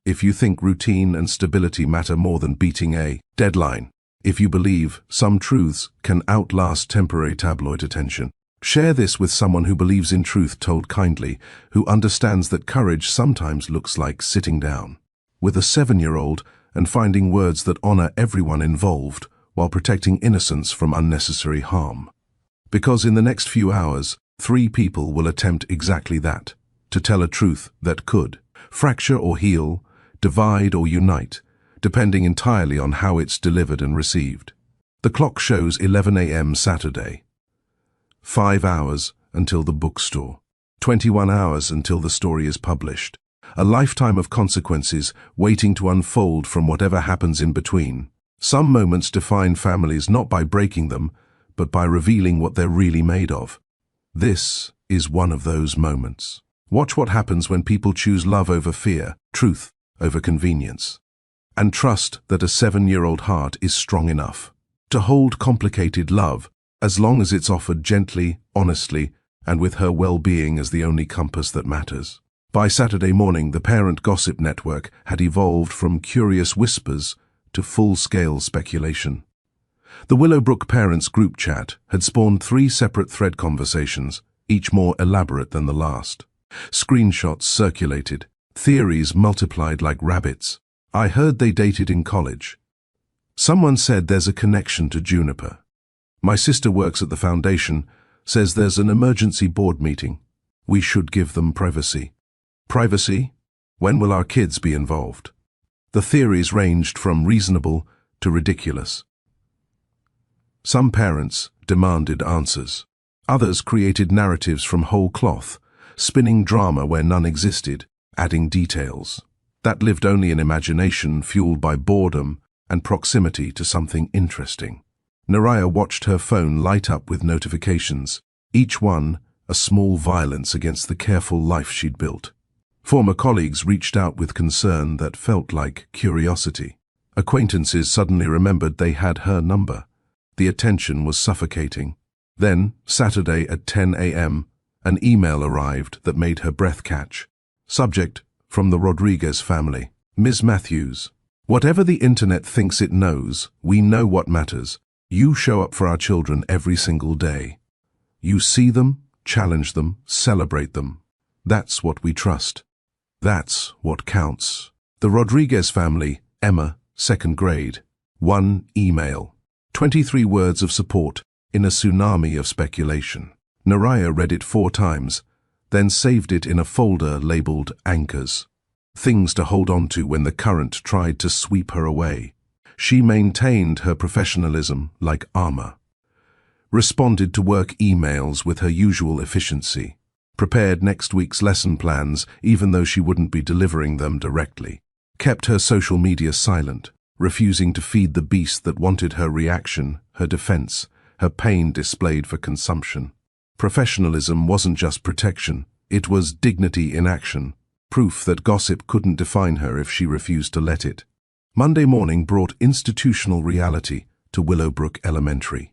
if you think routine and stability matter more than beating a deadline. If you believe some truths can outlast temporary tabloid attention. Share this with someone who believes in truth told kindly, who understands that courage sometimes looks like sitting down with a 7-year-old and finding words that honor everyone involved while protecting innocence from unnecessary harm. Because in the next few hours, 3 people will attempt exactly that, to tell a truth that could fracture or heal, divide or unite, depending entirely on how it's delivered and received. The clock shows 11 a.m. Saturday. 5 hours until the bookstore. 21 hours until the story is published. A lifetime of consequences waiting to unfold from whatever happens in between. Some moments define families not by breaking them, but by revealing what they're really made of. This is one of those moments. Watch what happens when people choose love over fear, truth over convenience. And trust that a 7-year-old heart is strong enough to hold complicated love as long as it's offered gently, honestly, and with her well-being as the only compass that matters. By Saturday morning, the parent gossip network had evolved from curious whispers to full-scale speculation. The Willowbrook parents group chat had spawned 3 separate thread conversations, each more elaborate than the last. Screenshots circulated, theories multiplied like rabbits. I heard they dated in college. Someone said there's a connection to Juniper. My sister works at the foundation, says there's an emergency board meeting. We should give them privacy. Privacy? When will our kids be involved? The theories ranged from reasonable to ridiculous. Some parents demanded answers. Others created narratives from whole cloth, spinning drama where none existed, adding details that lived only in imagination fueled by boredom and proximity to something interesting. Naraya watched her phone light up with notifications, each one a small violence against the careful life she'd built. Former colleagues reached out with concern that felt like curiosity. Acquaintances suddenly remembered they had her number. The attention was suffocating. Then, Saturday at 10 a.m., an email arrived that made her breath catch. Subject, from the Rodriguez family. Ms. Matthews, whatever the internet thinks it knows, we know what matters. You show up for our children every single day. You see them, challenge them, celebrate them. That's what we trust. That's what counts. The Rodriguez family, Emma, 2nd grade. 1 email. 23 words of support in a tsunami of speculation. Naraya read it 4 times, then saved it in a folder labeled Anchors. things to hold on to when the current tried to sweep her away. She maintained her professionalism like armor, responded to work emails with her usual efficiency, prepared next week's lesson plans even though she wouldn't be delivering them directly, kept her social media silent, refusing to feed the beast that wanted her reaction, her defense, her pain displayed for consumption. Professionalism wasn't just protection, it was dignity in action, proof that gossip couldn't define her if she refused to let it. Monday morning brought institutional reality to Willowbrook Elementary.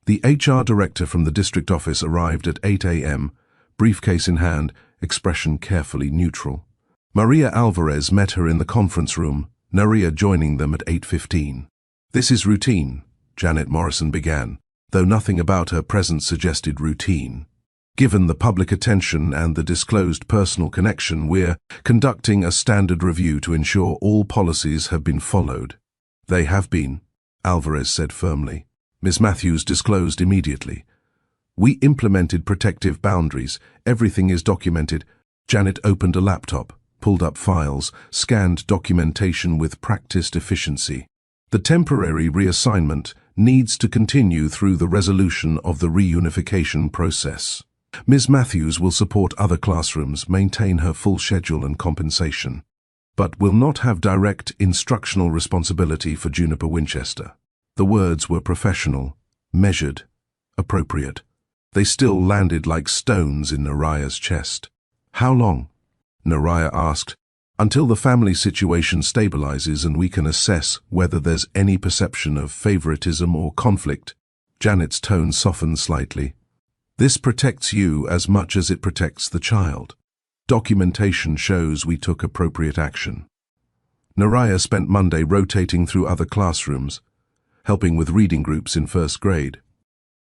The HR director from the district office arrived at 8 a.m., briefcase in hand, expression carefully neutral. Maria Alvarez met her in the conference room, Naria joining them at 8:15. "This is routine," Janet Morrison began, though nothing about her presence suggested routine. "Given the public attention and the disclosed personal connection, we're conducting a standard review to ensure all policies have been followed." "They have been," Alvarez said firmly. Ms. Matthews disclosed immediately. "We implemented protective boundaries. Everything is documented." Janet opened a laptop, pulled up files, scanned documentation with practiced efficiency. "The temporary reassignment needs to continue through the resolution of the reunification process. Ms. Matthews will support other classrooms, maintain her full schedule and compensation, but will not have direct instructional responsibility for Juniper Winchester." The words were professional, measured, appropriate. They still landed like stones in Naraya's chest. "How long?" Naraya asked. "Until the family situation stabilizes and we can assess whether there's any perception of favoritism or conflict." Janet's tone softened slightly. "This protects you as much as it protects the child. Documentation shows we took appropriate action." Naraya spent Monday rotating through other classrooms, helping with reading groups in first grade,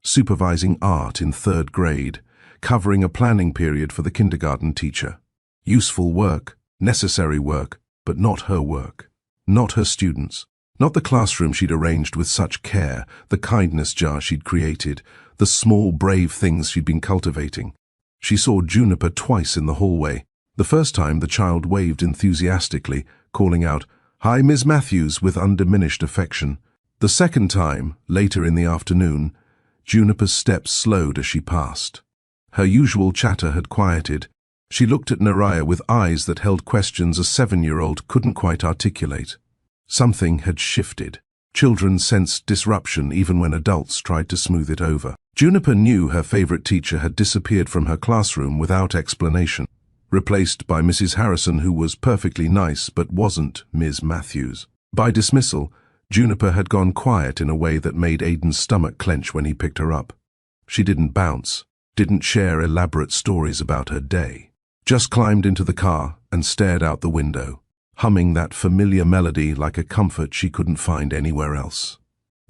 supervising art in third grade, covering a planning period for the kindergarten teacher. Useful work, necessary work, but not her work, not her students, not the classroom she'd arranged with such care, the kindness jar she'd created, the small brave things she'd been cultivating. She saw Juniper twice in the hallway. The first time the child waved enthusiastically, calling out, "Hi, Ms. Matthews," with undiminished affection. The second time, later in the afternoon, Juniper's steps slowed as she passed. Her usual chatter had quieted. She looked at Naraya with eyes that held questions a 7-year-old couldn't quite articulate. Something had shifted. Children sensed disruption even when adults tried to smooth it over. Juniper knew her favorite teacher had disappeared from her classroom without explanation, replaced by Mrs. Harrison, who was perfectly nice but wasn't Ms. Matthews. By dismissal, Juniper had gone quiet in a way that made Aidan's stomach clench when he picked her up. She didn't bounce, didn't share elaborate stories about her day, just climbed into the car and stared out the window, humming that familiar melody like a comfort she couldn't find anywhere else.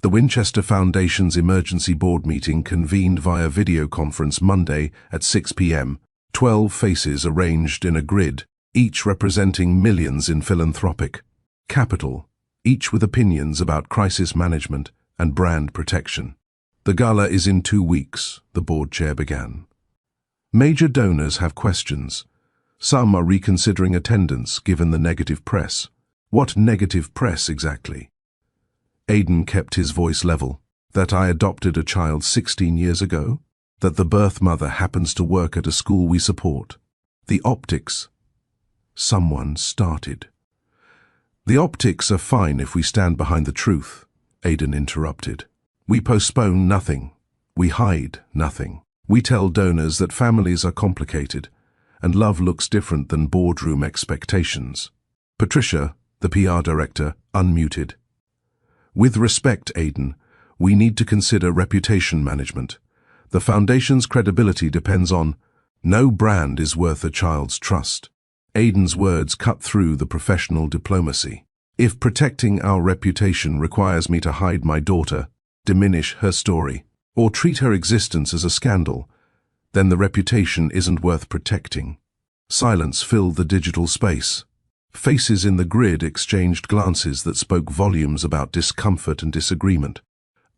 The Winchester Foundation's emergency board meeting convened via video conference Monday at 6 p.m., 12 faces arranged in a grid, each representing millions in philanthropic capital, each with opinions about crisis management and brand protection. "The gala is in 2 weeks, the board chair began. Major donors have questions. Some are reconsidering attendance given the negative press. What negative press exactly?" Aidan kept his voice level. "That I adopted a child 16 years ago? That the birth mother happens to work at a school we support? The optics." Someone started. "The optics are fine if we stand behind the truth," Aidan interrupted. "We postpone nothing. We hide nothing. We tell donors that families are complicated, and love looks different than boardroom expectations." Patricia, the PR director, unmuted. "With respect, Aidan, we need to consider reputation management. The foundation's credibility depends on. No brand is worth a child's trust." Aidan's words cut through the professional diplomacy. "If protecting our reputation requires me to hide my daughter, diminish her story, or treat her existence as a scandal, then the reputation isn't worth protecting." Silence filled the digital space. Faces in the grid exchanged glances that spoke volumes about discomfort and disagreement.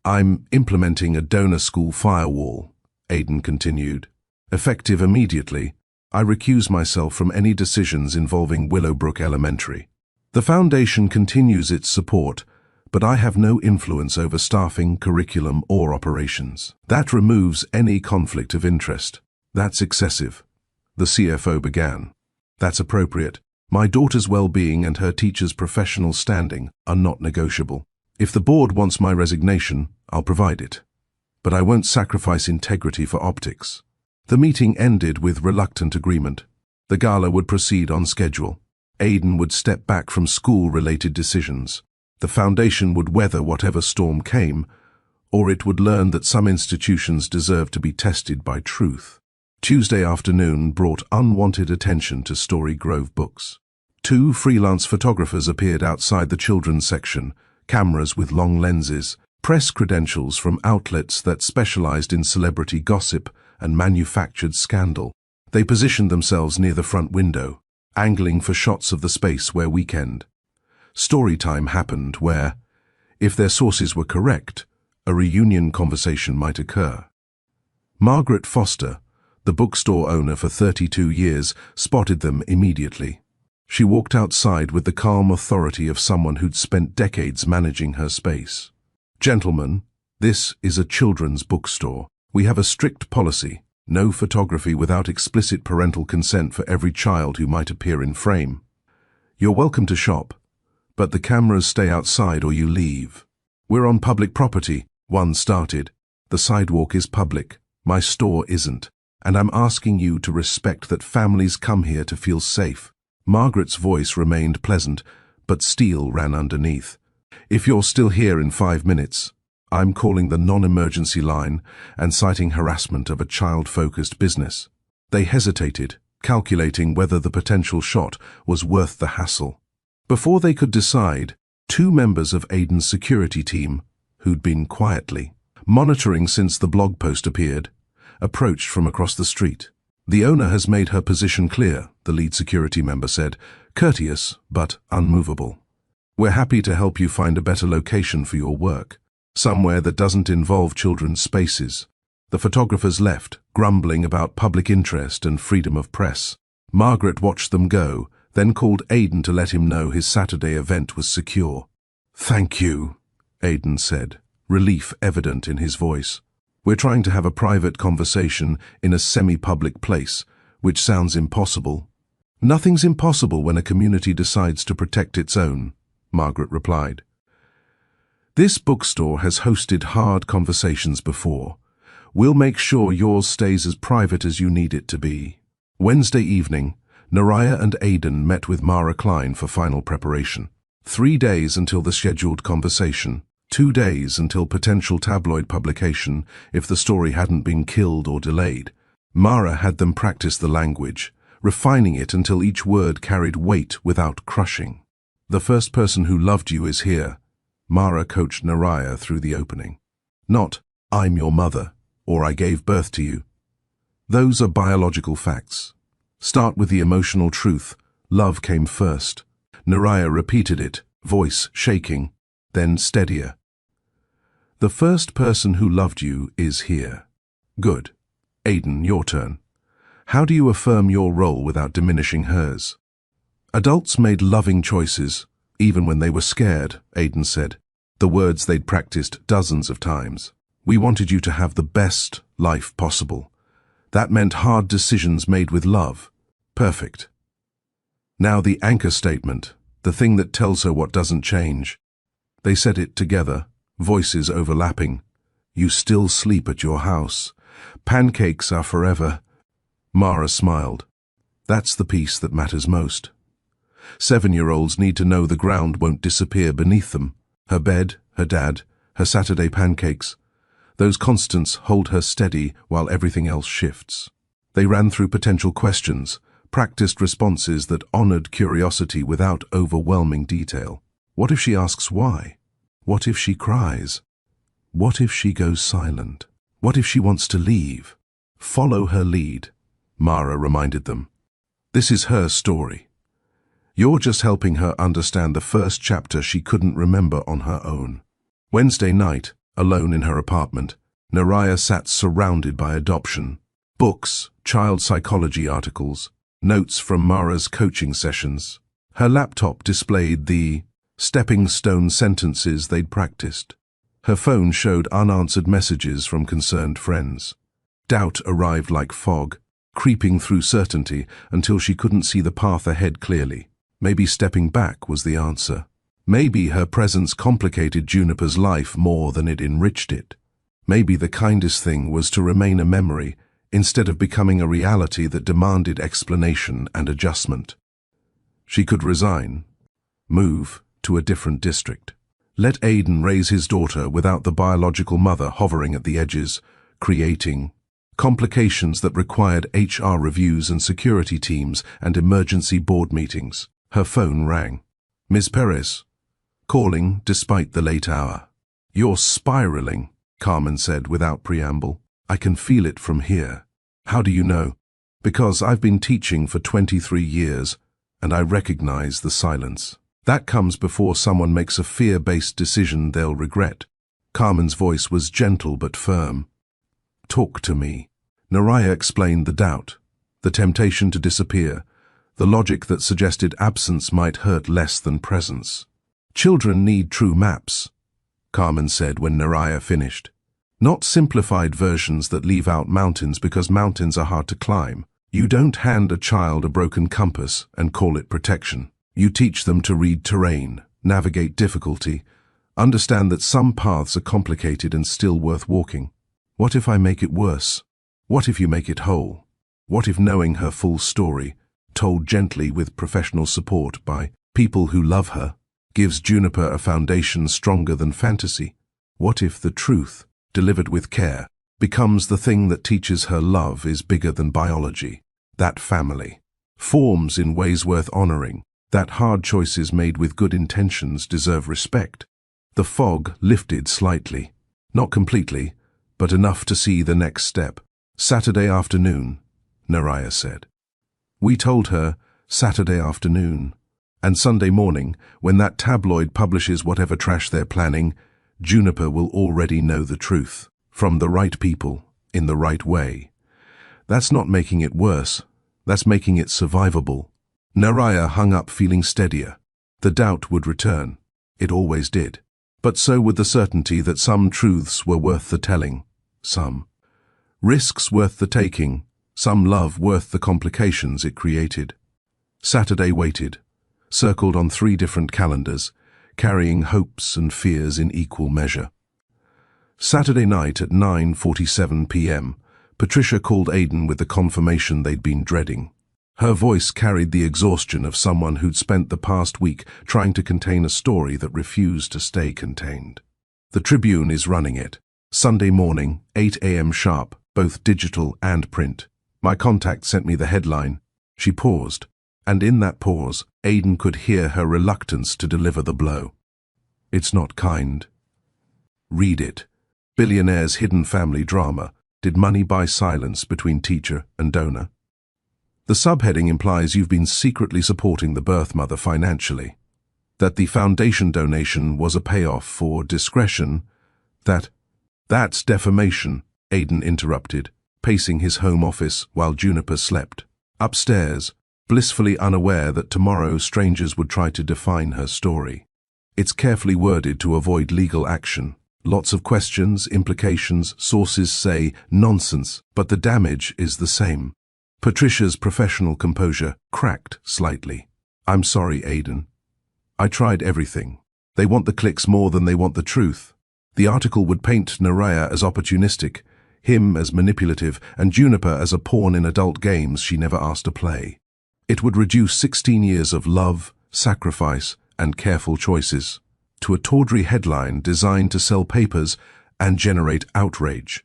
"I'm implementing a donor school firewall," Aidan continued. "Effective immediately, I recuse myself from any decisions involving Willowbrook Elementary. The foundation continues its support, but I have no influence over staffing, curriculum, or operations. That removes any conflict of interest. That's excessive. The CFO began. That's appropriate. My daughter's well-being and her teacher's professional standing are not negotiable. If the board wants my resignation, I'll provide it. But I won't sacrifice integrity for optics. The meeting ended with reluctant agreement. The gala would proceed on schedule. Aidan would step back from school-related decisions. The foundation would weather whatever storm came, or it would learn that some institutions deserve to be tested by truth. Tuesday afternoon brought unwanted attention to Story Grove Books. 2 freelance photographers appeared outside the children's section, cameras with long lenses, press credentials from outlets that specialized in celebrity gossip and manufactured scandal. They positioned themselves near the front window, angling for shots of the space where weekend. Story time happened where, if their sources were correct, a reunion conversation might occur. Margaret Foster, the bookstore owner for 32 years, spotted them immediately. She walked outside with the calm authority of someone who'd spent decades managing her space. "Gentlemen, this is a children's bookstore. We have a strict policy. No photography without explicit parental consent for every child who might appear in frame. You're welcome to shop, but the cameras stay outside or you leave. We're on public property," one started. "The sidewalk is public. My store isn't. And I'm asking you to respect that families come here to feel safe." Margaret's voice remained pleasant, but steel ran underneath. "If you're still here in 5 minutes, I'm calling the non-emergency line and citing harassment of a child-focused business." They hesitated, calculating whether the potential shot was worth the hassle. Before they could decide, 2 members of Aidan's security team, who'd been quietly monitoring since the blog post appeared, approached from across the street. "The owner has made her position clear," the lead security member said, courteous but unmovable. "We're happy to help you find a better location for your work, somewhere that doesn't involve children's spaces." The photographers left, grumbling about public interest and freedom of press. Margaret watched them go, then called Aidan to let him know his Saturday event was secure. "Thank you," Aidan said, relief evident in his voice. "We're trying to have a private conversation in a semi-public place, which sounds impossible." "Nothing's impossible when a community decides to protect its own," Margaret replied. "This bookstore has hosted hard conversations before. We'll make sure yours stays as private as you need it to be." Wednesday evening, Naraya and Aidan met with Mara Klein for final preparation. 3 days until the scheduled conversation. 2 days until potential tabloid publication if the story hadn't been killed or delayed. Mara had them practice the language, refining it until each word carried weight without crushing. "The first person who loved you is here," Mara coached Naraya through the opening. Not, "I'm your mother," or "I gave birth to you." Those are biological facts. Start with the emotional truth. Love came first. Naraya repeated it, voice shaking, then steadier. "The first person who loved you is here." "Good. Aidan, your turn. How do you affirm your role without diminishing hers?" "Adults made loving choices, even when they were scared," Aidan said, the words they'd practiced dozens of times. "We wanted you to have the best life possible. That meant hard decisions made with love. Perfect. Now the anchor statement, the thing that tells her what doesn't change." They said it together, voices overlapping. "You still sleep at your house. Pancakes are forever." Mara smiled. "That's the piece that matters most. 7-year-olds need to know the ground won't disappear beneath them. Her bed, her dad, her Saturday pancakes. Those constants hold her steady while everything else shifts." They ran through potential questions, practiced responses that honored curiosity without overwhelming detail. What if she asks why? What if she cries? What if she goes silent? What if she wants to leave? "Follow her lead," Mara reminded them. "This is her story. You're just helping her understand the first chapter she couldn't remember on her own." Wednesday night, alone in her apartment, Naraya sat surrounded by adoption. Books, child psychology articles, notes from Mara's coaching sessions. Her laptop displayed the stepping stone sentences they'd practiced. Her phone showed unanswered messages from concerned friends. Doubt arrived like fog, creeping through certainty until she couldn't see the path ahead clearly. Maybe stepping back was the answer. Maybe her presence complicated Juniper's life more than it enriched it. Maybe the kindest thing was to remain a memory instead of becoming a reality that demanded explanation and adjustment. She could resign, move to a different district. Let Aiden raise his daughter without the biological mother hovering at the edges, creating complications that required HR reviews and security teams and emergency board meetings. Her phone rang. Ms. Perez, calling despite the late hour. You're spiraling, Carmen said without preamble. I can feel it from here. How do you know? Because I've been teaching for 23 years, and I recognize the silence. That comes before someone makes a fear-based decision they'll regret. Carmen's voice was gentle but firm. Talk to me. Naraya explained the doubt, the temptation to disappear, the logic that suggested absence might hurt less than presence. Children need true maps, Carmen said when Naraya finished. Not simplified versions that leave out mountains because mountains are hard to climb. You don't hand a child a broken compass and call it protection. You teach them to read terrain, navigate difficulty, understand that some paths are complicated and still worth walking. What if I make it worse? What if you make it whole? What if knowing her full story, told gently with professional support by people who love her, gives Juniper a foundation stronger than fantasy? What if the truth, delivered with care, becomes the thing that teaches her love is bigger than biology, that family forms in ways worth honoring, that hard choices made with good intentions deserve respect? The fog lifted slightly, not completely, but enough to see the next step. Saturday afternoon, Naraya said. We told her Saturday afternoon. And Sunday morning, when that tabloid publishes whatever trash they're planning, Juniper will already know the truth, from the right people, in the right way. That's not making it worse, that's making it survivable. Naraya hung up feeling steadier. The doubt would return. It always did. But so would the certainty that some truths were worth the telling. Some risks worth the taking. Some love worth the complications it created. Saturday waited, circled on 3 different calendars, carrying hopes and fears in equal measure. Saturday night at 9:47 p.m., Patricia called Aiden with the confirmation they'd been dreading. Her voice carried the exhaustion of someone who'd spent the past week trying to contain a story that refused to stay contained. The Tribune is running it. Sunday morning, 8 a.m. sharp, both digital and print. My contact sent me the headline. She paused, and in that pause, Aiden could hear her reluctance to deliver the blow. It's not kind. Read it. Billionaire's hidden family drama. Did money buy silence between teacher and donor? The subheading implies you've been secretly supporting the birth mother financially. That the foundation donation was a payoff for discretion. That's defamation, Aiden interrupted, pacing his home office while Juniper slept. Upstairs, blissfully unaware that tomorrow strangers would try to define her story. It's carefully worded to avoid legal action. Lots of questions, implications, sources say nonsense, but the damage is the same. Patricia's professional composure cracked slightly. I'm sorry, Aiden. I tried everything. They want the clicks more than they want the truth. The article would paint Naraya as opportunistic, him as manipulative, and Juniper as a pawn in adult games she never asked to play. It would reduce 16 years of love, sacrifice, and careful choices to a tawdry headline designed to sell papers and generate outrage.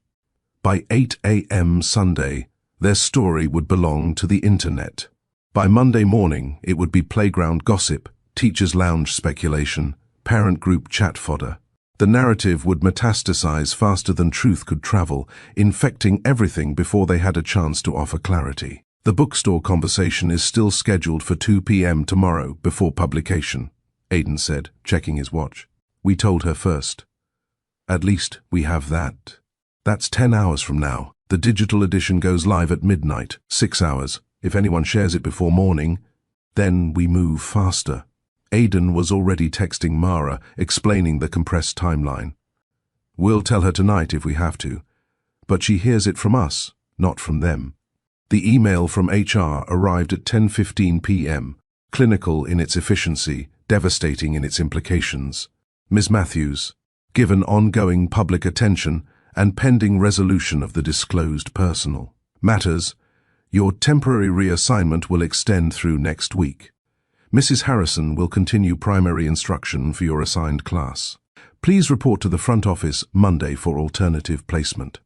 By 8 a.m. Sunday, their story would belong to the internet. By Monday morning, it would be playground gossip, teachers' lounge speculation, parent group chat fodder. The narrative would metastasize faster than truth could travel, infecting everything before they had a chance to offer clarity. The bookstore conversation is still scheduled for 2 p.m. tomorrow before publication, Aiden said, checking his watch. We told her first. At least we have that. That's 10 hours from now. The digital edition goes live at midnight, 6 hours. If anyone shares it before morning, then we move faster. Aidan was already texting Mara, explaining the compressed timeline. We'll tell her tonight if we have to, but she hears it from us, not from them. The email from HR arrived at 10:15 p.m., clinical in its efficiency, devastating in its implications. Ms. Matthews, given ongoing public attention and pending resolution of the disclosed personal matters, your temporary reassignment will extend through next week. Mrs. Harrison will continue primary instruction for your assigned class. Please report to the front office Monday for alternative placement.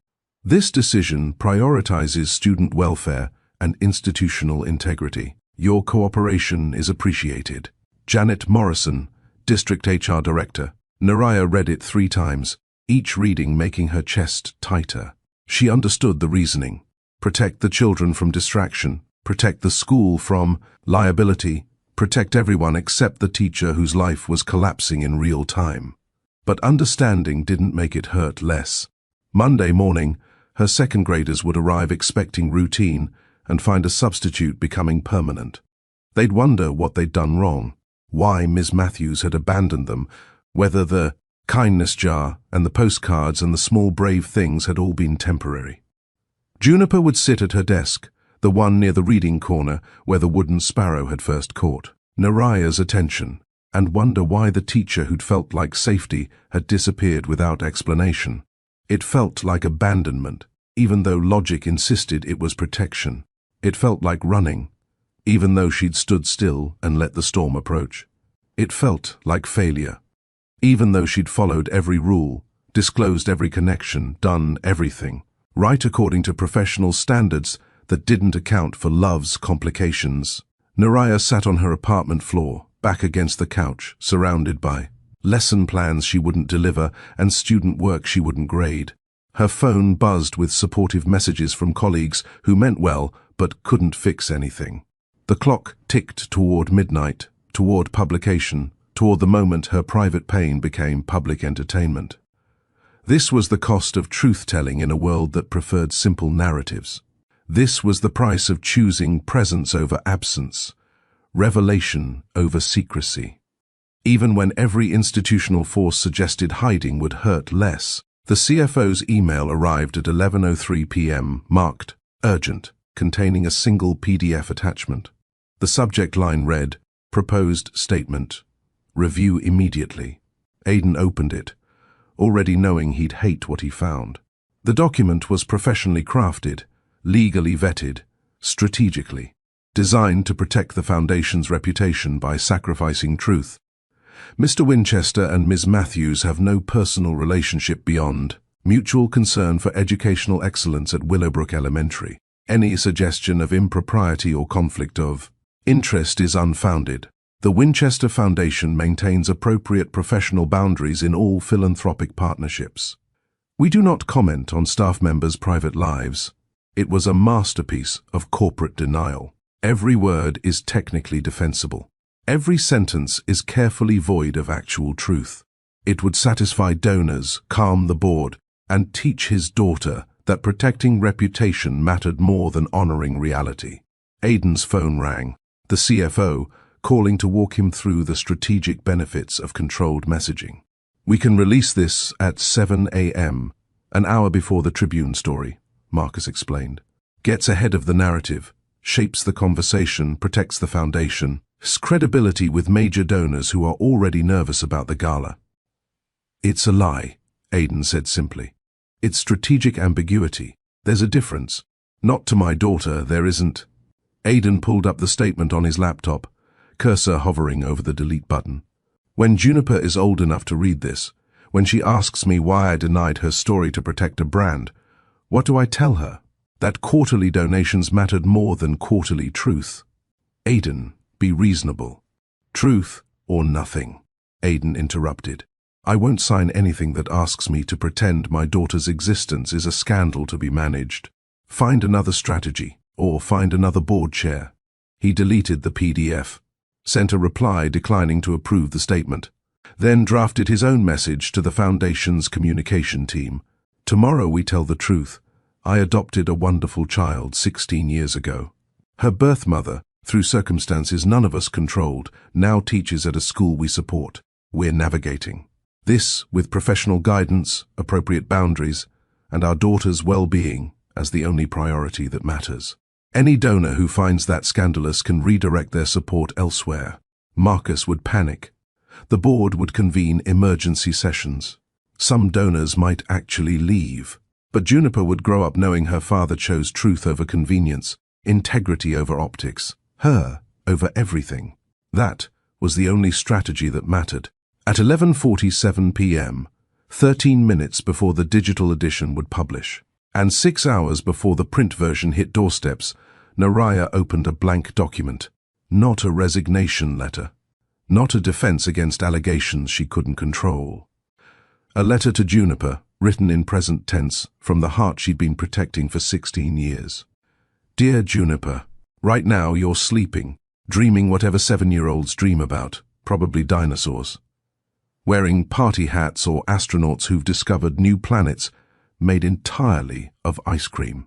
This decision prioritizes student welfare and institutional integrity. Your cooperation is appreciated. Janet Morrison, District HR Director. Naraya read it 3 times, each reading making her chest tighter. She understood the reasoning. Protect the children from distraction. Protect the school from liability. Protect everyone except the teacher whose life was collapsing in real time. But understanding didn't make it hurt less. Monday morning, her second graders would arrive expecting routine and find a substitute becoming permanent. They'd wonder what they'd done wrong, why Ms. Matthews had abandoned them, whether the kindness jar and the postcards and the small brave things had all been temporary. Juniper would sit at her desk, the one near the reading corner where the wooden sparrow had first caught Naraya's attention, and wonder why the teacher who'd felt like safety had disappeared without explanation. It felt like abandonment, even though logic insisted it was protection. It felt like running, even though she'd stood still and let the storm approach. It felt like failure, even though she'd followed every rule, disclosed every connection, done everything, right according to professional standards that didn't account for love's complications. Naraya sat on her apartment floor, back against the couch, surrounded by lesson plans she wouldn't deliver and student work she wouldn't grade. Her phone buzzed with supportive messages from colleagues who meant well but couldn't fix anything. The clock ticked toward midnight, toward publication, toward the moment her private pain became public entertainment. This was the cost of truth-telling in a world that preferred simple narratives. This was the price of choosing presence over absence, revelation over secrecy. Even when every institutional force suggested hiding would hurt less, the CFO's email arrived at 11:03 p.m., marked urgent, containing a single PDF attachment. The subject line read, Proposed Statement. Review immediately. Aidan opened it, already knowing he'd hate what he found. The document was professionally crafted, legally vetted, strategically, designed to protect the Foundation's reputation by sacrificing truth. Mr. Winchester and Ms. Matthews have no personal relationship beyond mutual concern for educational excellence at Willowbrook Elementary. Any suggestion of impropriety or conflict of interest is unfounded. The Winchester Foundation maintains appropriate professional boundaries in all philanthropic partnerships. We do not comment on staff members' private lives. It was a masterpiece of corporate denial. Every word is technically defensible. Every sentence is carefully void of actual truth. It would satisfy donors, calm the board, and teach his daughter that protecting reputation mattered more than honoring reality. Aidan's phone rang, the CFO, calling to walk him through the strategic benefits of controlled messaging. We can release this at 7 a.m., an hour before the Tribune story, Marcus explained. Gets ahead of the narrative, shapes the conversation, protects the Foundation's credibility with major donors who are already nervous about the gala. It's a lie, Aidan said simply. It's strategic ambiguity. There's a difference. Not to my daughter, there isn't. Aidan pulled up the statement on his laptop, cursor hovering over the delete button. When Juniper is old enough to read this, when she asks me why I denied her story to protect a brand, what do I tell her? That quarterly donations mattered more than quarterly truth. Aidan, be reasonable. Truth or nothing, Aidan interrupted. I won't sign anything that asks me to pretend my daughter's existence is a scandal to be managed. Find another strategy, or find another board chair. He deleted the PDF, sent a reply declining to approve the statement, then drafted his own message to the Foundation's communication team. Tomorrow we tell the truth. I adopted a wonderful child 16 years ago. Her birth mother, through circumstances none of us controlled, now teaches at a school we support. We're navigating. This with professional guidance, appropriate boundaries, and our daughter's well-being as the only priority that matters. Any donor who finds that scandalous can redirect their support elsewhere. Marcus would panic. The board would convene emergency sessions. Some donors might actually leave. But Juniper would grow up knowing her father chose truth over convenience, integrity over optics, her over everything. That was the only strategy that mattered. At 11:47 p.m., 13 minutes before the digital edition would publish, and 6 hours before the print version hit doorsteps, Naraya opened a blank document. Not a resignation letter. Not a defense against allegations she couldn't control. A letter to Juniper, written in present tense, from the heart she'd been protecting for 16 years. Dear Juniper, right now you're sleeping, dreaming whatever 7-year-olds dream about, probably dinosaurs. Wearing party hats or astronauts who've discovered new planets made entirely of ice cream.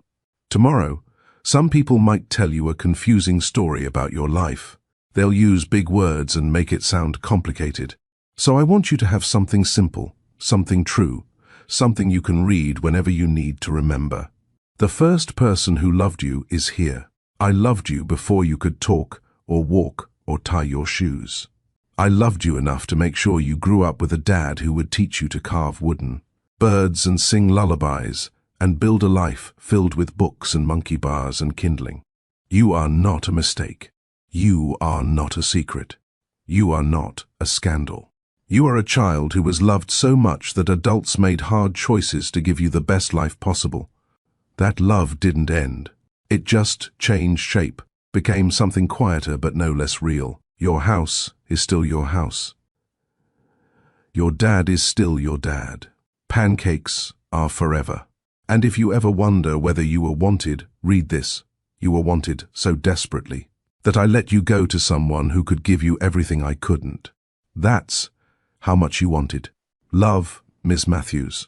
Tomorrow, some people might tell you a confusing story about your life. They'll use big words and make it sound complicated. So I want you to have something simple, something true, something you can read whenever you need to remember. The first person who loved you is here. I loved you before you could talk or walk or tie your shoes. I loved you enough to make sure you grew up with a dad who would teach you to carve wooden birds and sing lullabies and build a life filled with books and monkey bars and kindling. You are not a mistake. You are not a secret. You are not a scandal. You are a child who was loved so much that adults made hard choices to give you the best life possible. That love didn't end. It just changed shape, became something quieter but no less real. Your house is still your house. Your dad is still your dad. Pancakes are forever. And if you ever wonder whether you were wanted, read this. You were wanted so desperately that I let you go to someone who could give you everything I couldn't. That's how much you wanted. Love, Miss Matthews.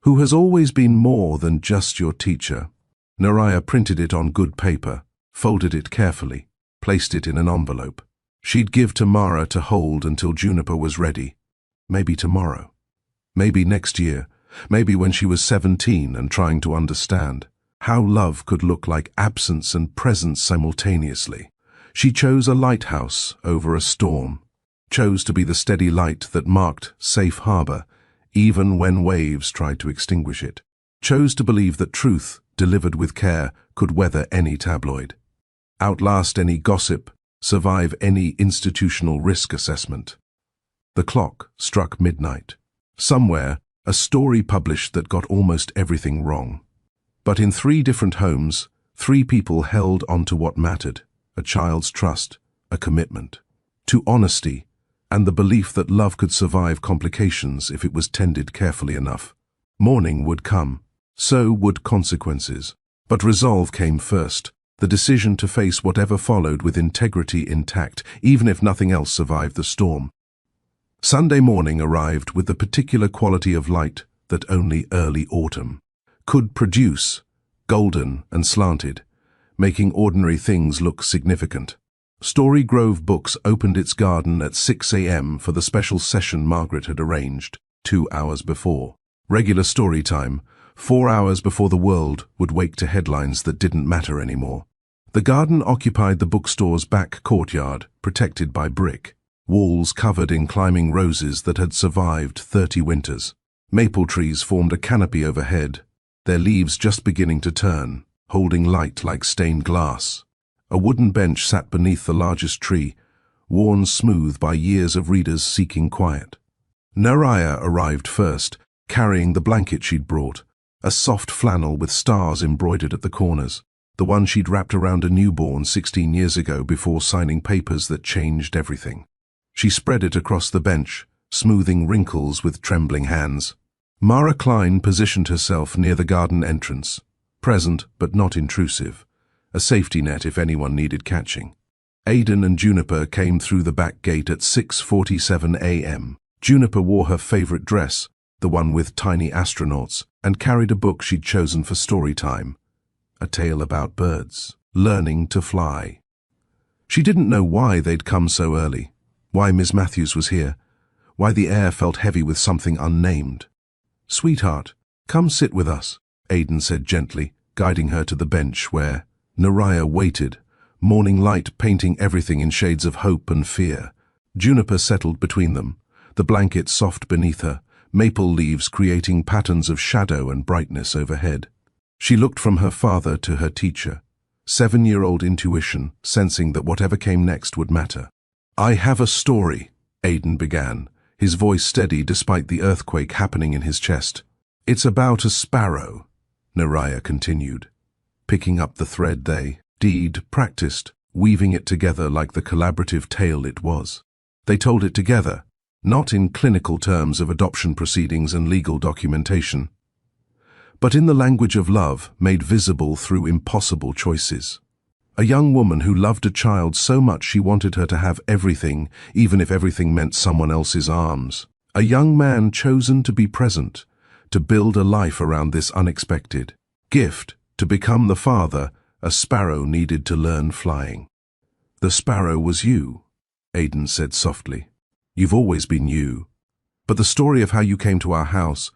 Who has always been more than just your teacher. Naraya printed it on good paper, folded it carefully, placed it in an envelope. She'd give to Mara to hold until Juniper was ready. Maybe tomorrow. Maybe next year. Maybe when she was 17 and trying to understand how love could look like absence and presence simultaneously. She chose a lighthouse over a storm. Chose to be the steady light that marked safe harbor, even when waves tried to extinguish it. Chose to believe that truth, delivered with care, could weather any tabloid, outlast any gossip, survive any institutional risk assessment. The clock struck midnight. Somewhere, a story published that got almost everything wrong. But in 3 different homes, 3 people held onto what mattered: a child's trust, a commitment, to honesty, and the belief that love could survive complications if it was tended carefully enough. Morning would come. So would consequences. But resolve came first, the decision to face whatever followed with integrity intact, even if nothing else survived the storm. Sunday morning arrived with the particular quality of light that only early autumn could produce, golden and slanted, making ordinary things look significant. Story Grove Books opened its garden at 6 a.m. for the special session Margaret had arranged 2 hours before. Regular story time, 4 hours before the world would wake to headlines that didn't matter anymore. The garden occupied the bookstore's back courtyard, protected by brick, walls covered in climbing roses that had survived 30 winters. Maple trees formed a canopy overhead, their leaves just beginning to turn, holding light like stained glass. A wooden bench sat beneath the largest tree, worn smooth by years of readers seeking quiet. Naraya arrived first, carrying the blanket she'd brought, a soft flannel with stars embroidered at the corners, the one she'd wrapped around a newborn 16 years ago before signing papers that changed everything. She spread it across the bench, smoothing wrinkles with trembling hands. Mara Klein positioned herself near the garden entrance, present but not intrusive, a safety net if anyone needed catching. Aidan and Juniper came through the back gate at 6:47 a.m. Juniper wore her favorite dress, the one with tiny astronauts, and carried a book she'd chosen for story time, a tale about birds, learning to fly. She didn't know why they'd come so early, why Miss Matthews was here, why the air felt heavy with something unnamed. "Sweetheart, come sit with us," Aidan said gently, guiding her to the bench where Naraya waited, morning light painting everything in shades of hope and fear. Juniper settled between them, the blanket soft beneath her, maple leaves creating patterns of shadow and brightness overhead. She looked from her father to her teacher, 7-year-old intuition, sensing that whatever came next would matter. "I have a story," Aidan began, his voice steady despite the earthquake happening in his chest. "It's about a sparrow," Naraya continued, picking up the thread they'd practiced, weaving it together like the collaborative tale it was. They told it together, not in clinical terms of adoption proceedings and legal documentation, but in the language of love made visible through impossible choices. A young woman who loved a child so much she wanted her to have everything, even if everything meant someone else's arms. A young man chosen to be present, to build a life around this unexpected gift, to become the father a sparrow needed to learn flying. "The sparrow was you," Aidan said softly. "You've always been you. But the story of how you came to our house,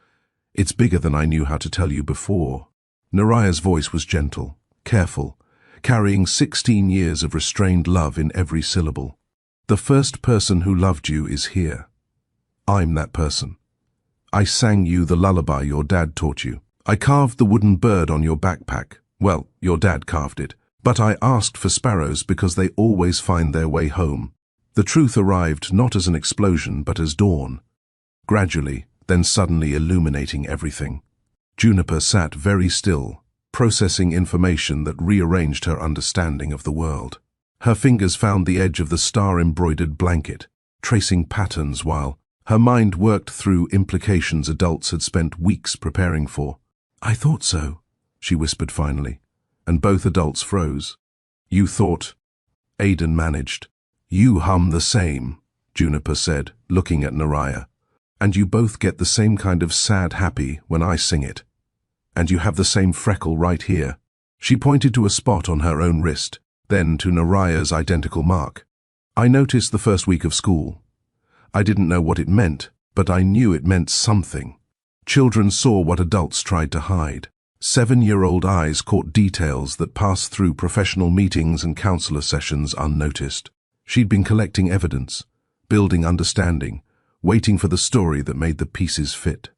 it's bigger than I knew how to tell you before." Naraya's voice was gentle, careful, carrying 16 years of restrained love in every syllable. "The first person who loved you is here. I'm that person. I sang you the lullaby your dad taught you. I carved the wooden bird on your backpack. Well, your dad carved it. But I asked for sparrows because they always find their way home." The truth arrived not as an explosion but as dawn, gradually, then suddenly illuminating everything. Juniper sat very still, processing information that rearranged her understanding of the world. Her fingers found the edge of the star-embroidered blanket, tracing patterns while her mind worked through implications adults had spent weeks preparing for. "I thought so," she whispered finally, and both adults froze. "You thought," Aidan managed. "You hum the same," Juniper said, looking at Naraya. "And you both get the same kind of sad happy when I sing it. And you have the same freckle right here." She pointed to a spot on her own wrist, then to Naraya's identical mark. "I noticed the first week of school. I didn't know what it meant, but I knew it meant something." Children saw what adults tried to hide. 7-year-old eyes caught details that passed through professional meetings and counselor sessions unnoticed. She'd been collecting evidence, building understanding, waiting for the story that made the pieces fit.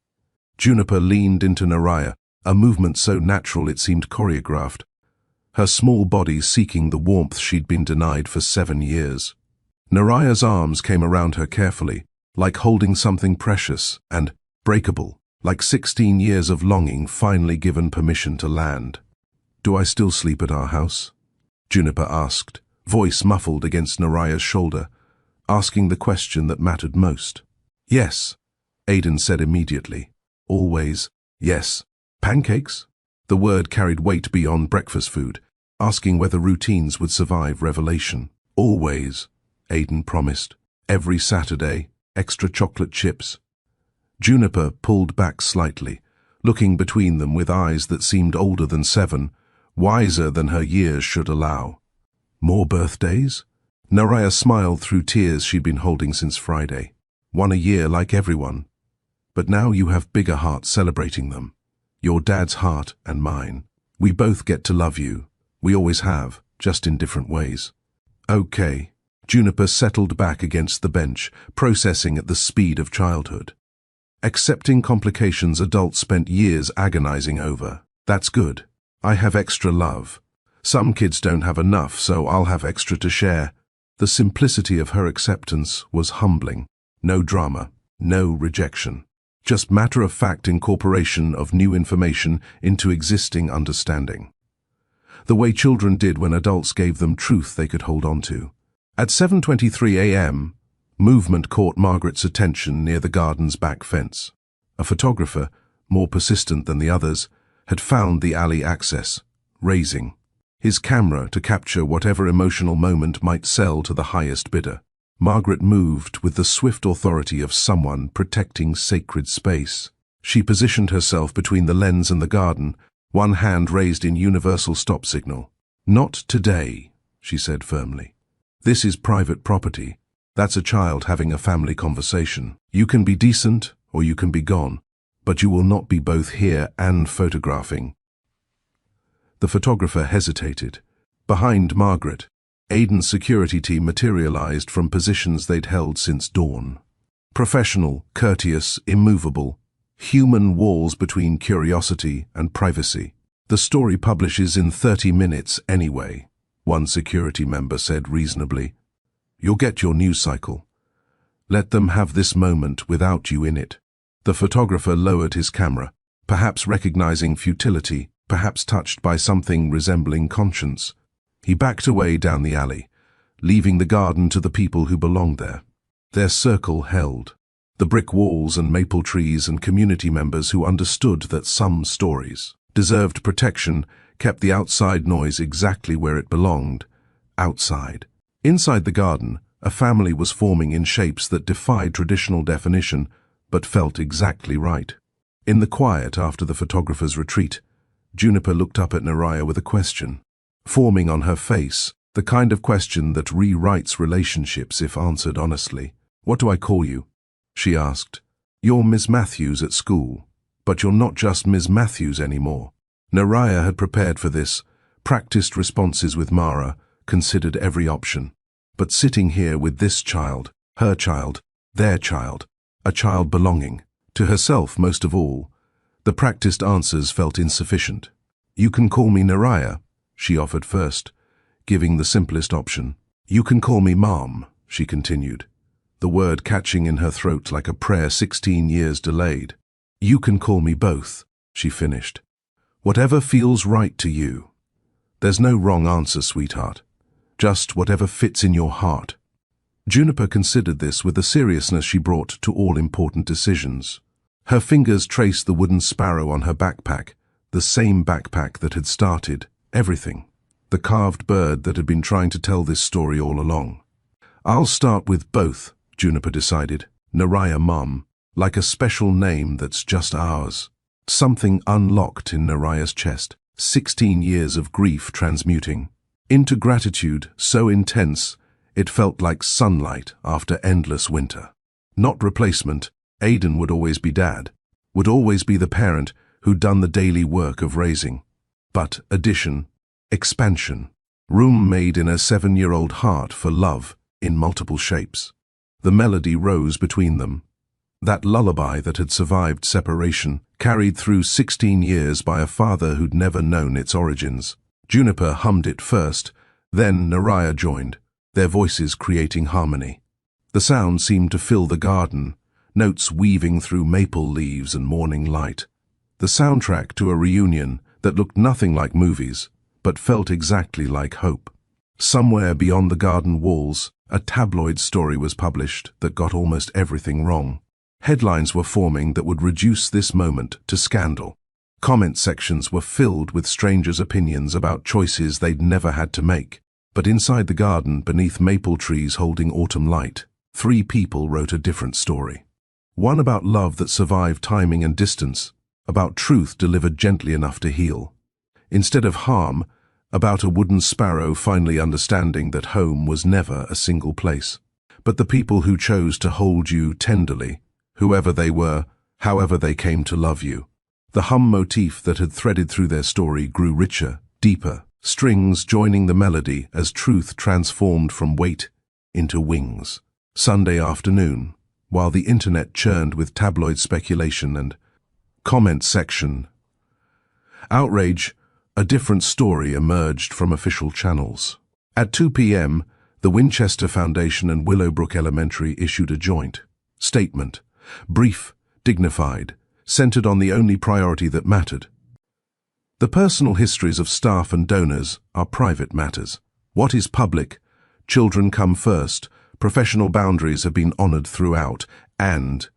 Juniper leaned into Naraya, a movement so natural it seemed choreographed, her small body seeking the warmth she'd been denied for 7 years. Naraya's arms came around her carefully, like holding something precious and breakable, like 16 years of longing finally given permission to land. "Do I still sleep at our house?" Juniper asked, voice muffled against Naraya's shoulder, asking the question that mattered most. "Yes," Aidan said immediately. "Always, yes." "Pancakes?" The word carried weight beyond breakfast food, asking whether routines would survive revelation. "Always," Aidan promised. "Every Saturday, extra chocolate chips." Juniper pulled back slightly, looking between them with eyes that seemed older than 7, wiser than her years should allow. "More birthdays?" Naraya smiled through tears she'd been holding since Friday. "One a year like everyone. But now you have bigger hearts celebrating them. Your dad's heart and mine. We both get to love you. We always have, just in different ways." "Okay." Juniper settled back against the bench, processing at the speed of childhood. Accepting complications adults spent years agonizing over. "That's good. I have extra love. Some kids don't have enough, so I'll have extra to share." The simplicity of her acceptance was humbling. No drama, no rejection. Just matter-of-fact incorporation of new information into existing understanding. The way children did when adults gave them truth they could hold on to. At 7:23 a.m., movement caught Margaret's attention near the garden's back fence. A photographer, more persistent than the others, had found the alley access, raising his camera to capture whatever emotional moment might sell to the highest bidder. Margaret moved with the swift authority of someone protecting sacred space. She positioned herself between the lens and the garden, one hand raised in universal stop signal. "Not today," she said firmly. "This is private property. That's a child having a family conversation. You can be decent or you can be gone, but you will not be both here and photographing." The photographer hesitated. Behind Margaret, Aidan's security team materialized from positions they'd held since dawn. Professional, courteous, immovable, human walls between curiosity and privacy. "The story publishes in 30 minutes anyway," one security member said reasonably. "You'll get your news cycle. Let them have this moment without you in it." The photographer lowered his camera, perhaps recognizing futility, perhaps touched by something resembling conscience. He backed away down the alley, leaving the garden to the people who belonged there. Their circle held. The brick walls and maple trees and community members who understood that some stories deserved protection kept the outside noise exactly where it belonged, outside. Inside the garden, a family was forming in shapes that defied traditional definition, but felt exactly right. In the quiet after the photographer's retreat, Juniper looked up at Naraya with a question, forming on her face, the kind of question that rewrites relationships if answered honestly. "What do I call you?" she asked. "You're Miss Matthews at school, but you're not just Miss Matthews anymore." Naraya had prepared for this, practiced responses with Mara, considered every option. But sitting here with this child, her child, their child, a child belonging, to herself most of all, the practiced answers felt insufficient. "You can call me Naraya," she offered first, giving the simplest option. "You can call me Mom," she continued, the word catching in her throat like a prayer 16 years delayed. "You can call me both," she finished. "Whatever feels right to you. There's no wrong answer, sweetheart. Just whatever fits in your heart." Juniper considered this with the seriousness she brought to all important decisions. Her fingers traced the wooden sparrow on her backpack, the same backpack that had started everything, the carved bird that had been trying to tell this story all along. "I'll start with both," Juniper decided. "Naraya Mom, like a special name that's just ours." Something unlocked in Naraya's chest, 16 years of grief transmuting into gratitude so intense it felt like sunlight after endless winter. Not replacement, Aidan would always be dad, would always be the parent who'd done the daily work of raising. But addition, expansion, room made in a 7-year-old heart for love in multiple shapes. The melody rose between them. That lullaby that had survived separation, carried through 16 years by a father who'd never known its origins. Juniper hummed it first, then Naraya joined, their voices creating harmony. The sound seemed to fill the garden, notes weaving through maple leaves and morning light. The soundtrack to a reunion that looked nothing like movies, but felt exactly like hope. Somewhere beyond the garden walls, a tabloid story was published that got almost everything wrong. Headlines were forming that would reduce this moment to scandal. Comment sections were filled with strangers' opinions about choices they'd never had to make. But inside the garden, beneath maple trees holding autumn light, 3 people wrote a different story. One about love that survived timing and distance, about truth delivered gently enough to heal. Instead of harm, about a wooden sparrow finally understanding that home was never a single place. But the people who chose to hold you tenderly, whoever they were, however they came to love you. The hum motif that had threaded through their story grew richer, deeper, strings joining the melody as truth transformed from weight into wings. Sunday afternoon, while the internet churned with tabloid speculation and comment section outrage, a different story emerged from official channels. At 2 p.m., the Winchester Foundation and Willowbrook Elementary issued a joint statement, brief, dignified, centered on the only priority that mattered. The personal histories of staff and donors are private matters. What is public? Children come first. Professional boundaries have been honored throughout, and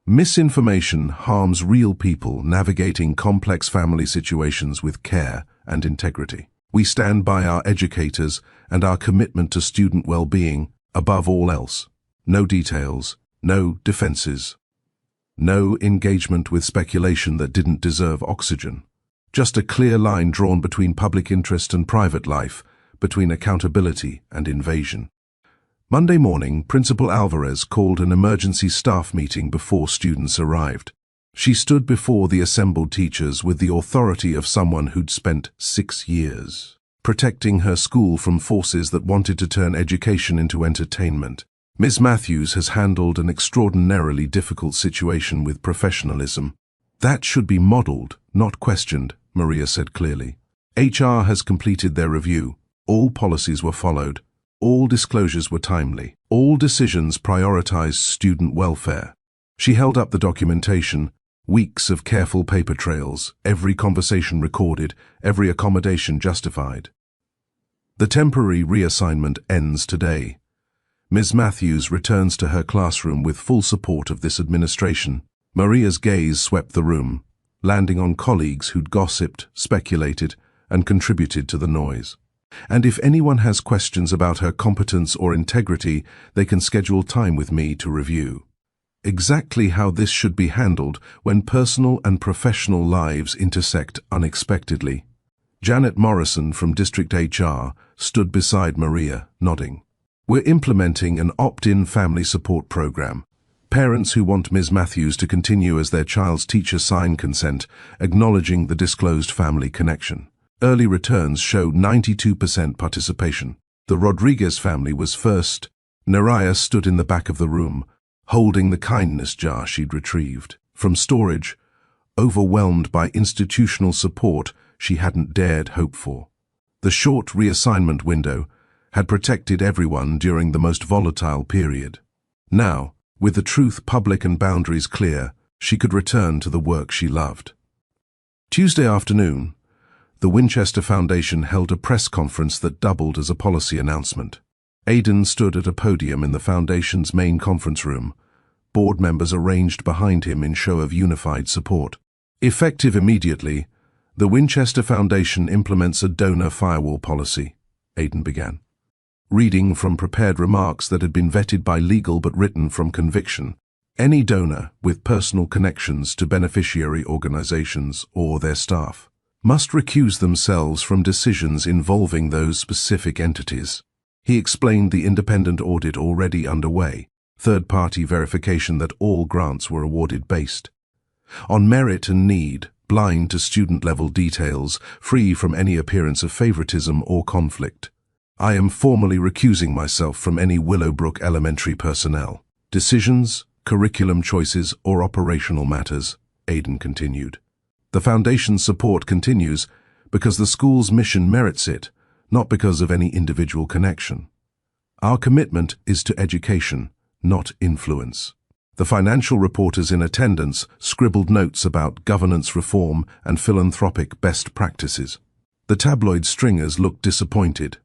misinformation harms real people navigating complex family situations with care and integrity. We stand by our educators and our commitment to student well-being above all else. No details, no defenses, No engagement with speculation that didn't deserve oxygen. Just a clear line drawn between public interest and private life, between accountability and invasion. Monday morning, Principal Alvarez called an emergency staff meeting before students arrived. She stood before the assembled teachers with the authority of someone who'd spent 6 years protecting her school from forces that wanted to turn education into entertainment. Ms. Matthews has handled an extraordinarily difficult situation with professionalism. That should be modeled, not questioned, Maria said clearly. HR has completed their review. All policies were followed. All disclosures were timely. All decisions prioritized student welfare. She held up the documentation, weeks of careful paper trails, every conversation recorded, every accommodation justified. The temporary reassignment ends today. Ms. Matthews returns to her classroom with full support of this administration. Maria's gaze swept the room, landing on colleagues who'd gossiped, speculated, and contributed to the noise. And if anyone has questions about her competence or integrity, they can schedule time with me to review. Exactly how this should be handled when personal and professional lives intersect unexpectedly. Janet Morrison from District HR stood beside Maria, nodding. We're implementing an opt-in family support program. Parents who want Ms. Matthews to continue as their child's teacher sign consent, acknowledging the disclosed family connection. Early returns show 92% participation. The Rodriguez family was first. Naraya stood in the back of the room, holding the kindness jar she'd retrieved from storage, overwhelmed by institutional support she hadn't dared hope for. The short reassignment window had protected everyone during the most volatile period. Now, with the truth public and boundaries clear, she could return to the work she loved. Tuesday afternoon, the Winchester Foundation held a press conference that doubled as a policy announcement. Aidan stood at a podium in the Foundation's main conference room. Board members arranged behind him in show of unified support. Effective immediately, the Winchester Foundation implements a donor firewall policy, Aidan began. Reading from prepared remarks that had been vetted by legal but written from conviction. Any donor with personal connections to beneficiary organizations or their staff must recuse themselves from decisions involving those specific entities. He explained the independent audit already underway, third-party verification that all grants were awarded based on merit and need, blind to student-level details, free from any appearance of favoritism or conflict. I am formally recusing myself from any Willowbrook Elementary personnel, decisions, curriculum choices, or operational matters, Aidan continued. The Foundation's support continues because the school's mission merits it, not because of any individual connection. Our commitment is to education, not influence. The financial reporters in attendance scribbled notes about governance reform and philanthropic best practices. The tabloid stringers looked disappointed.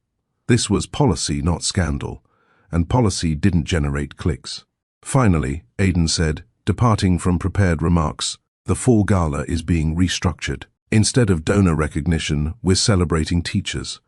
This was policy, not scandal, and policy didn't generate clicks. Finally, Aidan said, departing from prepared remarks, the fall gala is being restructured. Instead of donor recognition, we're celebrating teachers.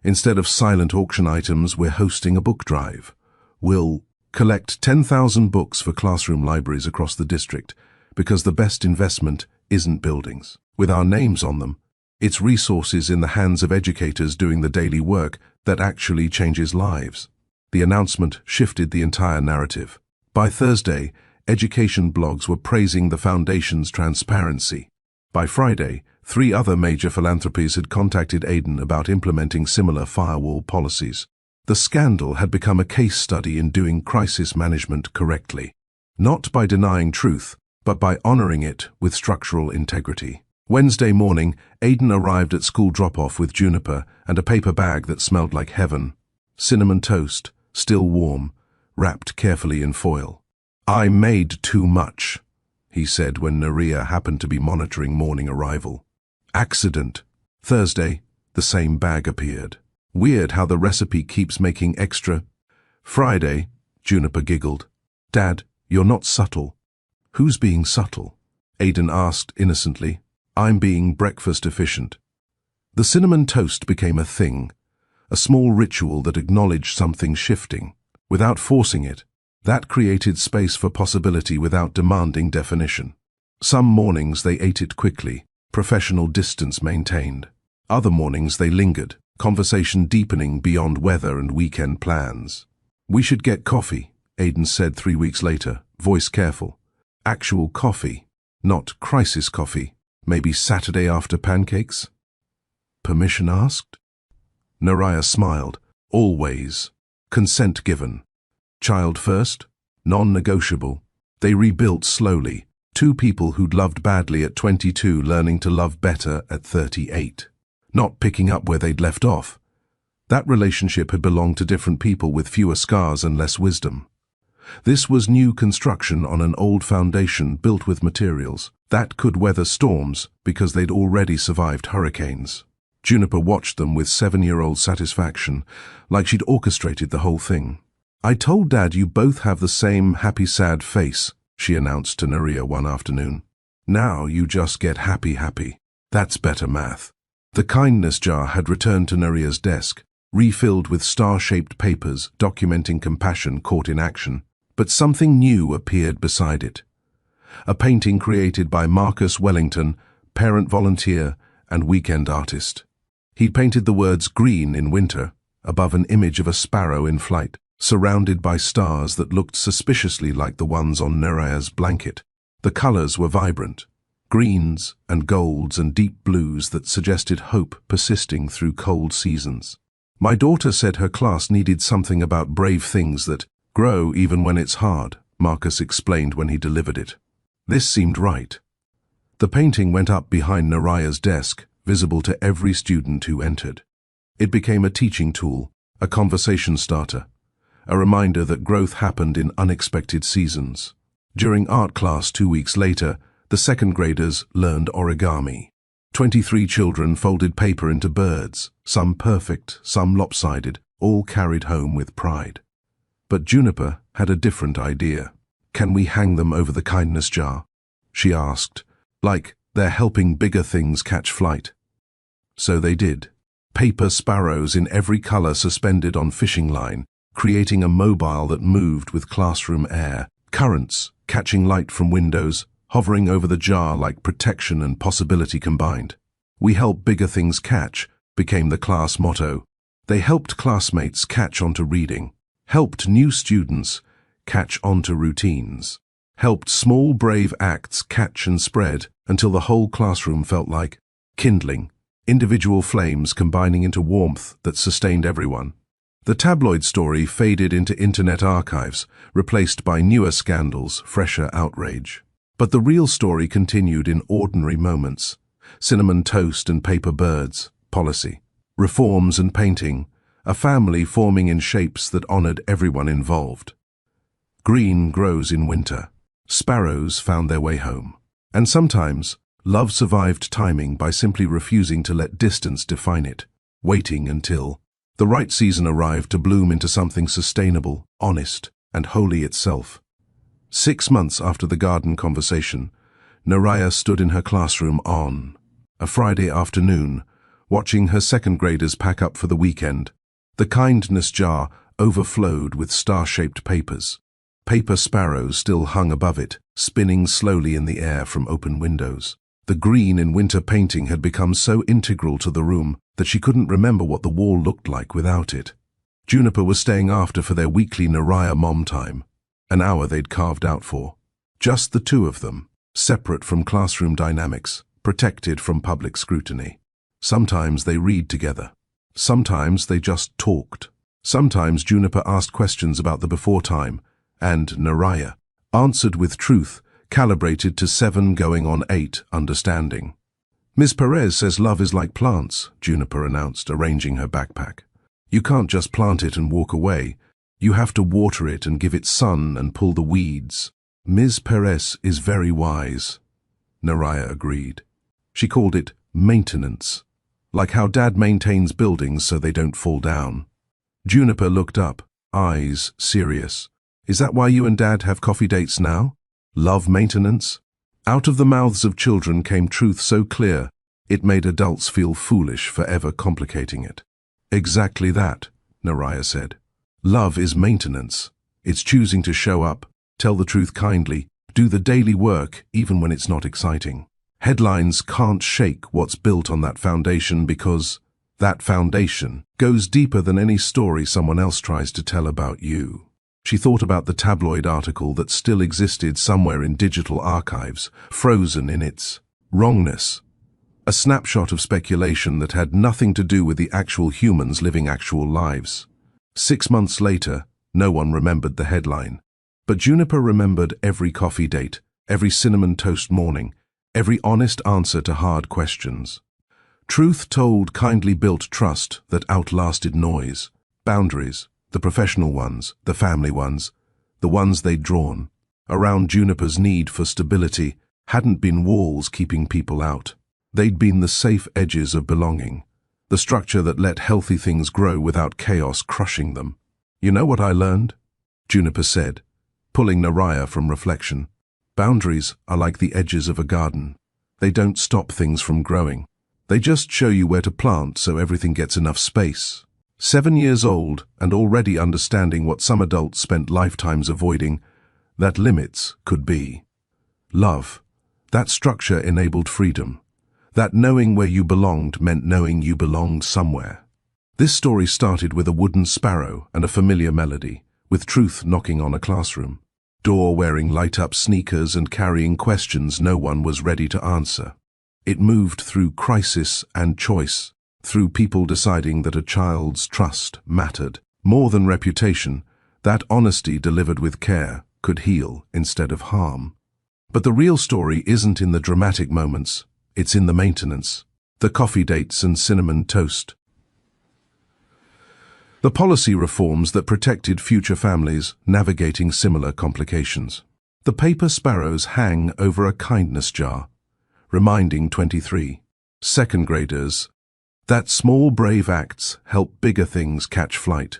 Instead of silent auction items, we're hosting a book drive. We'll collect 10,000 books for classroom libraries across the district, because the best investment isn't buildings with our names on them. It's resources in the hands of educators doing the daily work that actually changes lives. The announcement shifted the entire narrative. By Thursday, education blogs were praising the Foundation's transparency. By Friday, 3 other major philanthropies had contacted Aidan about implementing similar firewall policies. The scandal had become a case study in doing crisis management correctly, not by denying truth, but by honoring it with structural integrity. Wednesday morning, Aidan arrived at school drop-off with Juniper and a paper bag that smelled like heaven. Cinnamon toast, still warm, wrapped carefully in foil. I made too much, he said when Naria happened to be monitoring morning arrival. Accident. Thursday, the same bag appeared. Weird how the recipe keeps making extra. Friday, Juniper giggled. Dad, you're not subtle. Who's being subtle? Aidan asked innocently. I'm being breakfast efficient. The cinnamon toast became a thing, a small ritual that acknowledged something shifting. Without forcing it, That created space for possibility without demanding definition. Some mornings they ate it quickly, professional distance maintained. Other mornings they lingered, conversation deepening beyond weather and weekend plans. "We should get coffee," Aidan said 3 weeks later, voice careful. "Actual coffee, not crisis coffee. Maybe Saturday after pancakes?" "Permission asked?" Naraya smiled. "Always. Consent given. Child first, non-negotiable." They rebuilt slowly, two people who'd loved badly at 22 learning to love better at 38. Not picking up where they'd left off. That relationship had belonged to different people with fewer scars and less wisdom. This was new construction on an old foundation built with materials that could weather storms because they'd already survived hurricanes. Juniper watched them with 7-year-old satisfaction, like she'd orchestrated the whole thing. "I told Dad you both have the same happy-sad face," she announced to Naria one afternoon. "Now you just get happy. That's better math." The kindness jar had returned to Naria's desk, refilled with star-shaped papers documenting compassion caught in action. But something new appeared beside it. A painting created by Marcus Wellington, parent volunteer and weekend artist. He'd painted the words "green in winter" above an image of a sparrow in flight, surrounded by stars that looked suspiciously like the ones on Naraya's blanket. The colors were vibrant, greens and golds and deep blues that suggested hope persisting through cold seasons. "My daughter said her class needed something about brave things that grow even when it's hard," Marcus explained when he delivered it. This seemed right. The painting went up behind Naraya's desk, visible to every student who entered. It became a teaching tool, a conversation starter, a reminder that growth happened in unexpected seasons. During art class 2 weeks later, the second graders learned origami. 23 children folded paper into birds, some perfect, some lopsided, all carried home with pride. But Juniper had a different idea. "Can we hang them over the kindness jar?" she asked, like they're helping bigger things catch flight. So they did. Paper sparrows in every color suspended on fishing line, creating a mobile that moved with classroom air. Currents, catching light from windows, hovering over the jar like protection and possibility combined. "We help bigger things catch," became the class motto. They helped classmates catch on to reading, helped new students catch on to routines, helped small brave acts catch and spread until the whole classroom felt like kindling, individual flames combining into warmth that sustained everyone. The tabloid story faded into internet archives, replaced by newer scandals, fresher outrage. But the real story continued in ordinary moments: cinnamon toast and paper birds, policy, reforms and painting, a family forming in shapes that honored everyone involved. Green grows in winter. Sparrows found their way home. And sometimes, love survived timing by simply refusing to let distance define it, waiting until the right season arrived to bloom into something sustainable, honest, and wholly itself. 6 months after the garden conversation, Naraya stood in her classroom on a Friday afternoon, watching her second graders pack up for the weekend. The kindness jar overflowed with star-shaped papers. Paper sparrows still hung above it, spinning slowly in the air from open windows. The green in winter painting had become so integral to the room that she couldn't remember what the wall looked like without it. Juniper was staying after for their weekly Naraya mom time, an hour they'd carved out for. Just the two of them, separate from classroom dynamics, protected from public scrutiny. Sometimes they read together. Sometimes they just talked. Sometimes Juniper asked questions about the before time, and Naraya answered with truth, calibrated to 7 going on 8 understanding. "Ms. Perez says love is like plants," Juniper announced, arranging her backpack. "You can't just plant it and walk away. You have to water it and give it sun and pull the weeds." "Ms. Perez is very wise," Naraya agreed. She called it maintenance, like how Dad maintains buildings so they don't fall down. Juniper looked up, eyes serious. "Is that why you and Dad have coffee dates now? Love maintenance?" Out of the mouths of children came truth so clear, it made adults feel foolish for ever complicating it. "Exactly that," Naraya said. "Love is maintenance. It's choosing to show up, tell the truth kindly, do the daily work even when it's not exciting. Headlines can't shake what's built on that foundation because that foundation goes deeper than any story someone else tries to tell about you. She thought about the tabloid article that still existed somewhere in digital archives, frozen in its wrongness. A snapshot of speculation that had nothing to do with the actual humans living actual lives. 6 months later, no one remembered the headline. But Juniper remembered every coffee date, every cinnamon toast morning, every honest answer to hard questions. Truth told kindly built trust that outlasted noise, boundaries, the professional ones, the family ones, the ones they'd drawn. Around Juniper's need for stability hadn't been walls keeping people out. They'd been the safe edges of belonging, the structure that let healthy things grow without chaos crushing them. You know what I learned? Juniper said, pulling Naraya from reflection. Boundaries are like the edges of a garden. They don't stop things from growing. They just show you where to plant so everything gets enough space. 7 years old and already understanding what some adults spent lifetimes avoiding, that limits could be. Love. That structure enabled freedom. That knowing where you belonged meant knowing you belonged somewhere. This story started with a wooden sparrow and a familiar melody, with truth knocking on a classroom. Door wearing light-up sneakers and carrying questions no one was ready to answer. It moved through crisis and choice, through people deciding that a child's trust mattered. More than reputation, that honesty delivered with care could heal instead of harm. But the real story isn't in the dramatic moments, it's in the maintenance, the coffee dates and cinnamon toast. The policy reforms that protected future families navigating similar complications. The paper sparrows hang over a kindness jar, reminding 23 second graders that small brave acts help bigger things catch flight.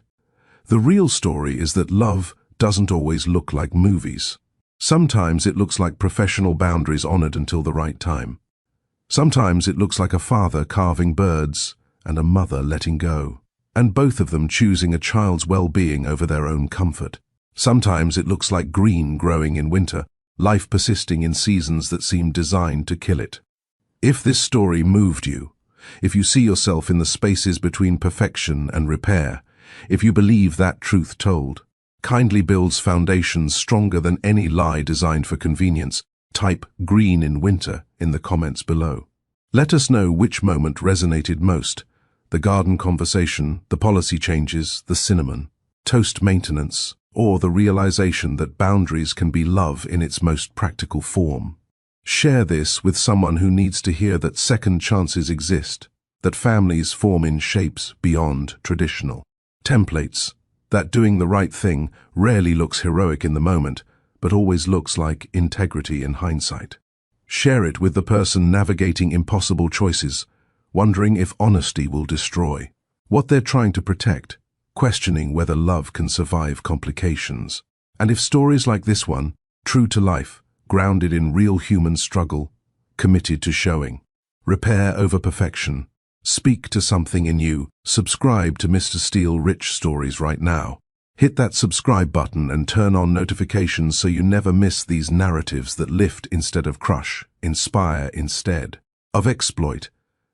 The real story is that love doesn't always look like movies. Sometimes it looks like professional boundaries honored until the right time. Sometimes it looks like a father carving birds and a mother letting go, and both of them choosing a child's well-being over their own comfort. Sometimes it looks like green growing in winter, life persisting in seasons that seem designed to kill it. If this story moved you, if you see yourself in the spaces between perfection and repair, if you believe that truth told, kindly builds foundations stronger than any lie designed for convenience, type green in winter in the comments below. Let us know which moment resonated most: the garden conversation, the policy changes, the cinnamon toast maintenance, or the realization that boundaries can be love in its most practical form. Share this with someone who needs to hear that second chances exist, that families form in shapes beyond traditional templates, that doing the right thing rarely looks heroic in the moment, but always looks like integrity in hindsight. Share it with the person navigating impossible choices, wondering if honesty will destroy what they're trying to protect, questioning whether love can survive complications. And if stories like this one, true to life, grounded in real human struggle, committed to showing repair over perfection, speak to something in you, subscribe to Mr. Steele Rich Stories right now. Hit that subscribe button and turn on notifications so you never miss these narratives that lift instead of crush, inspire instead of exploit,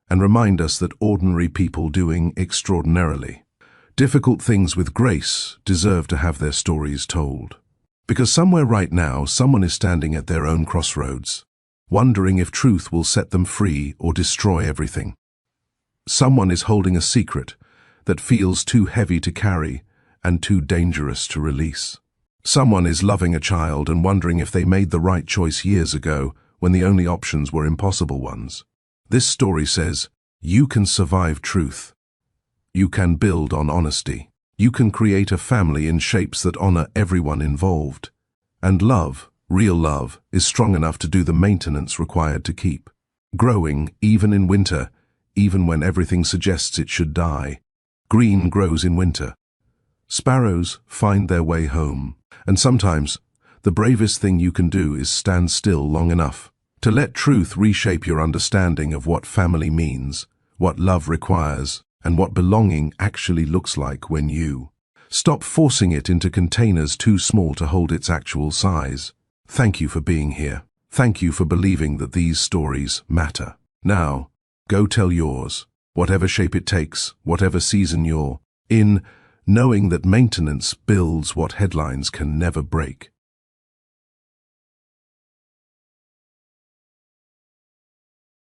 and remind us that ordinary people doing extraordinarily difficult things with grace deserve to have their stories told. Because somewhere right now, someone is standing at their own crossroads, wondering if truth will set them free or destroy everything. Someone is holding a secret that feels too heavy to carry and too dangerous to release. Someone is loving a child and wondering if they made the right choice years ago when the only options were impossible ones. This story says, you can survive truth. You can build on honesty. You can create a family in shapes that honor everyone involved. And love, real love, is strong enough to do the maintenance required to keep growing, even in winter, even when everything suggests it should die. Green grows in winter. Sparrows find their way home. And sometimes, the bravest thing you can do is stand still long enough to let truth reshape your understanding of what family means, what love requires, and what belonging actually looks like when you Stop forcing it into containers too small to hold its actual size. Thank you for being here. Thank you for believing that these stories matter. Now, go tell yours, whatever shape it takes, whatever season you're in, knowing that maintenance builds what headlines can never break.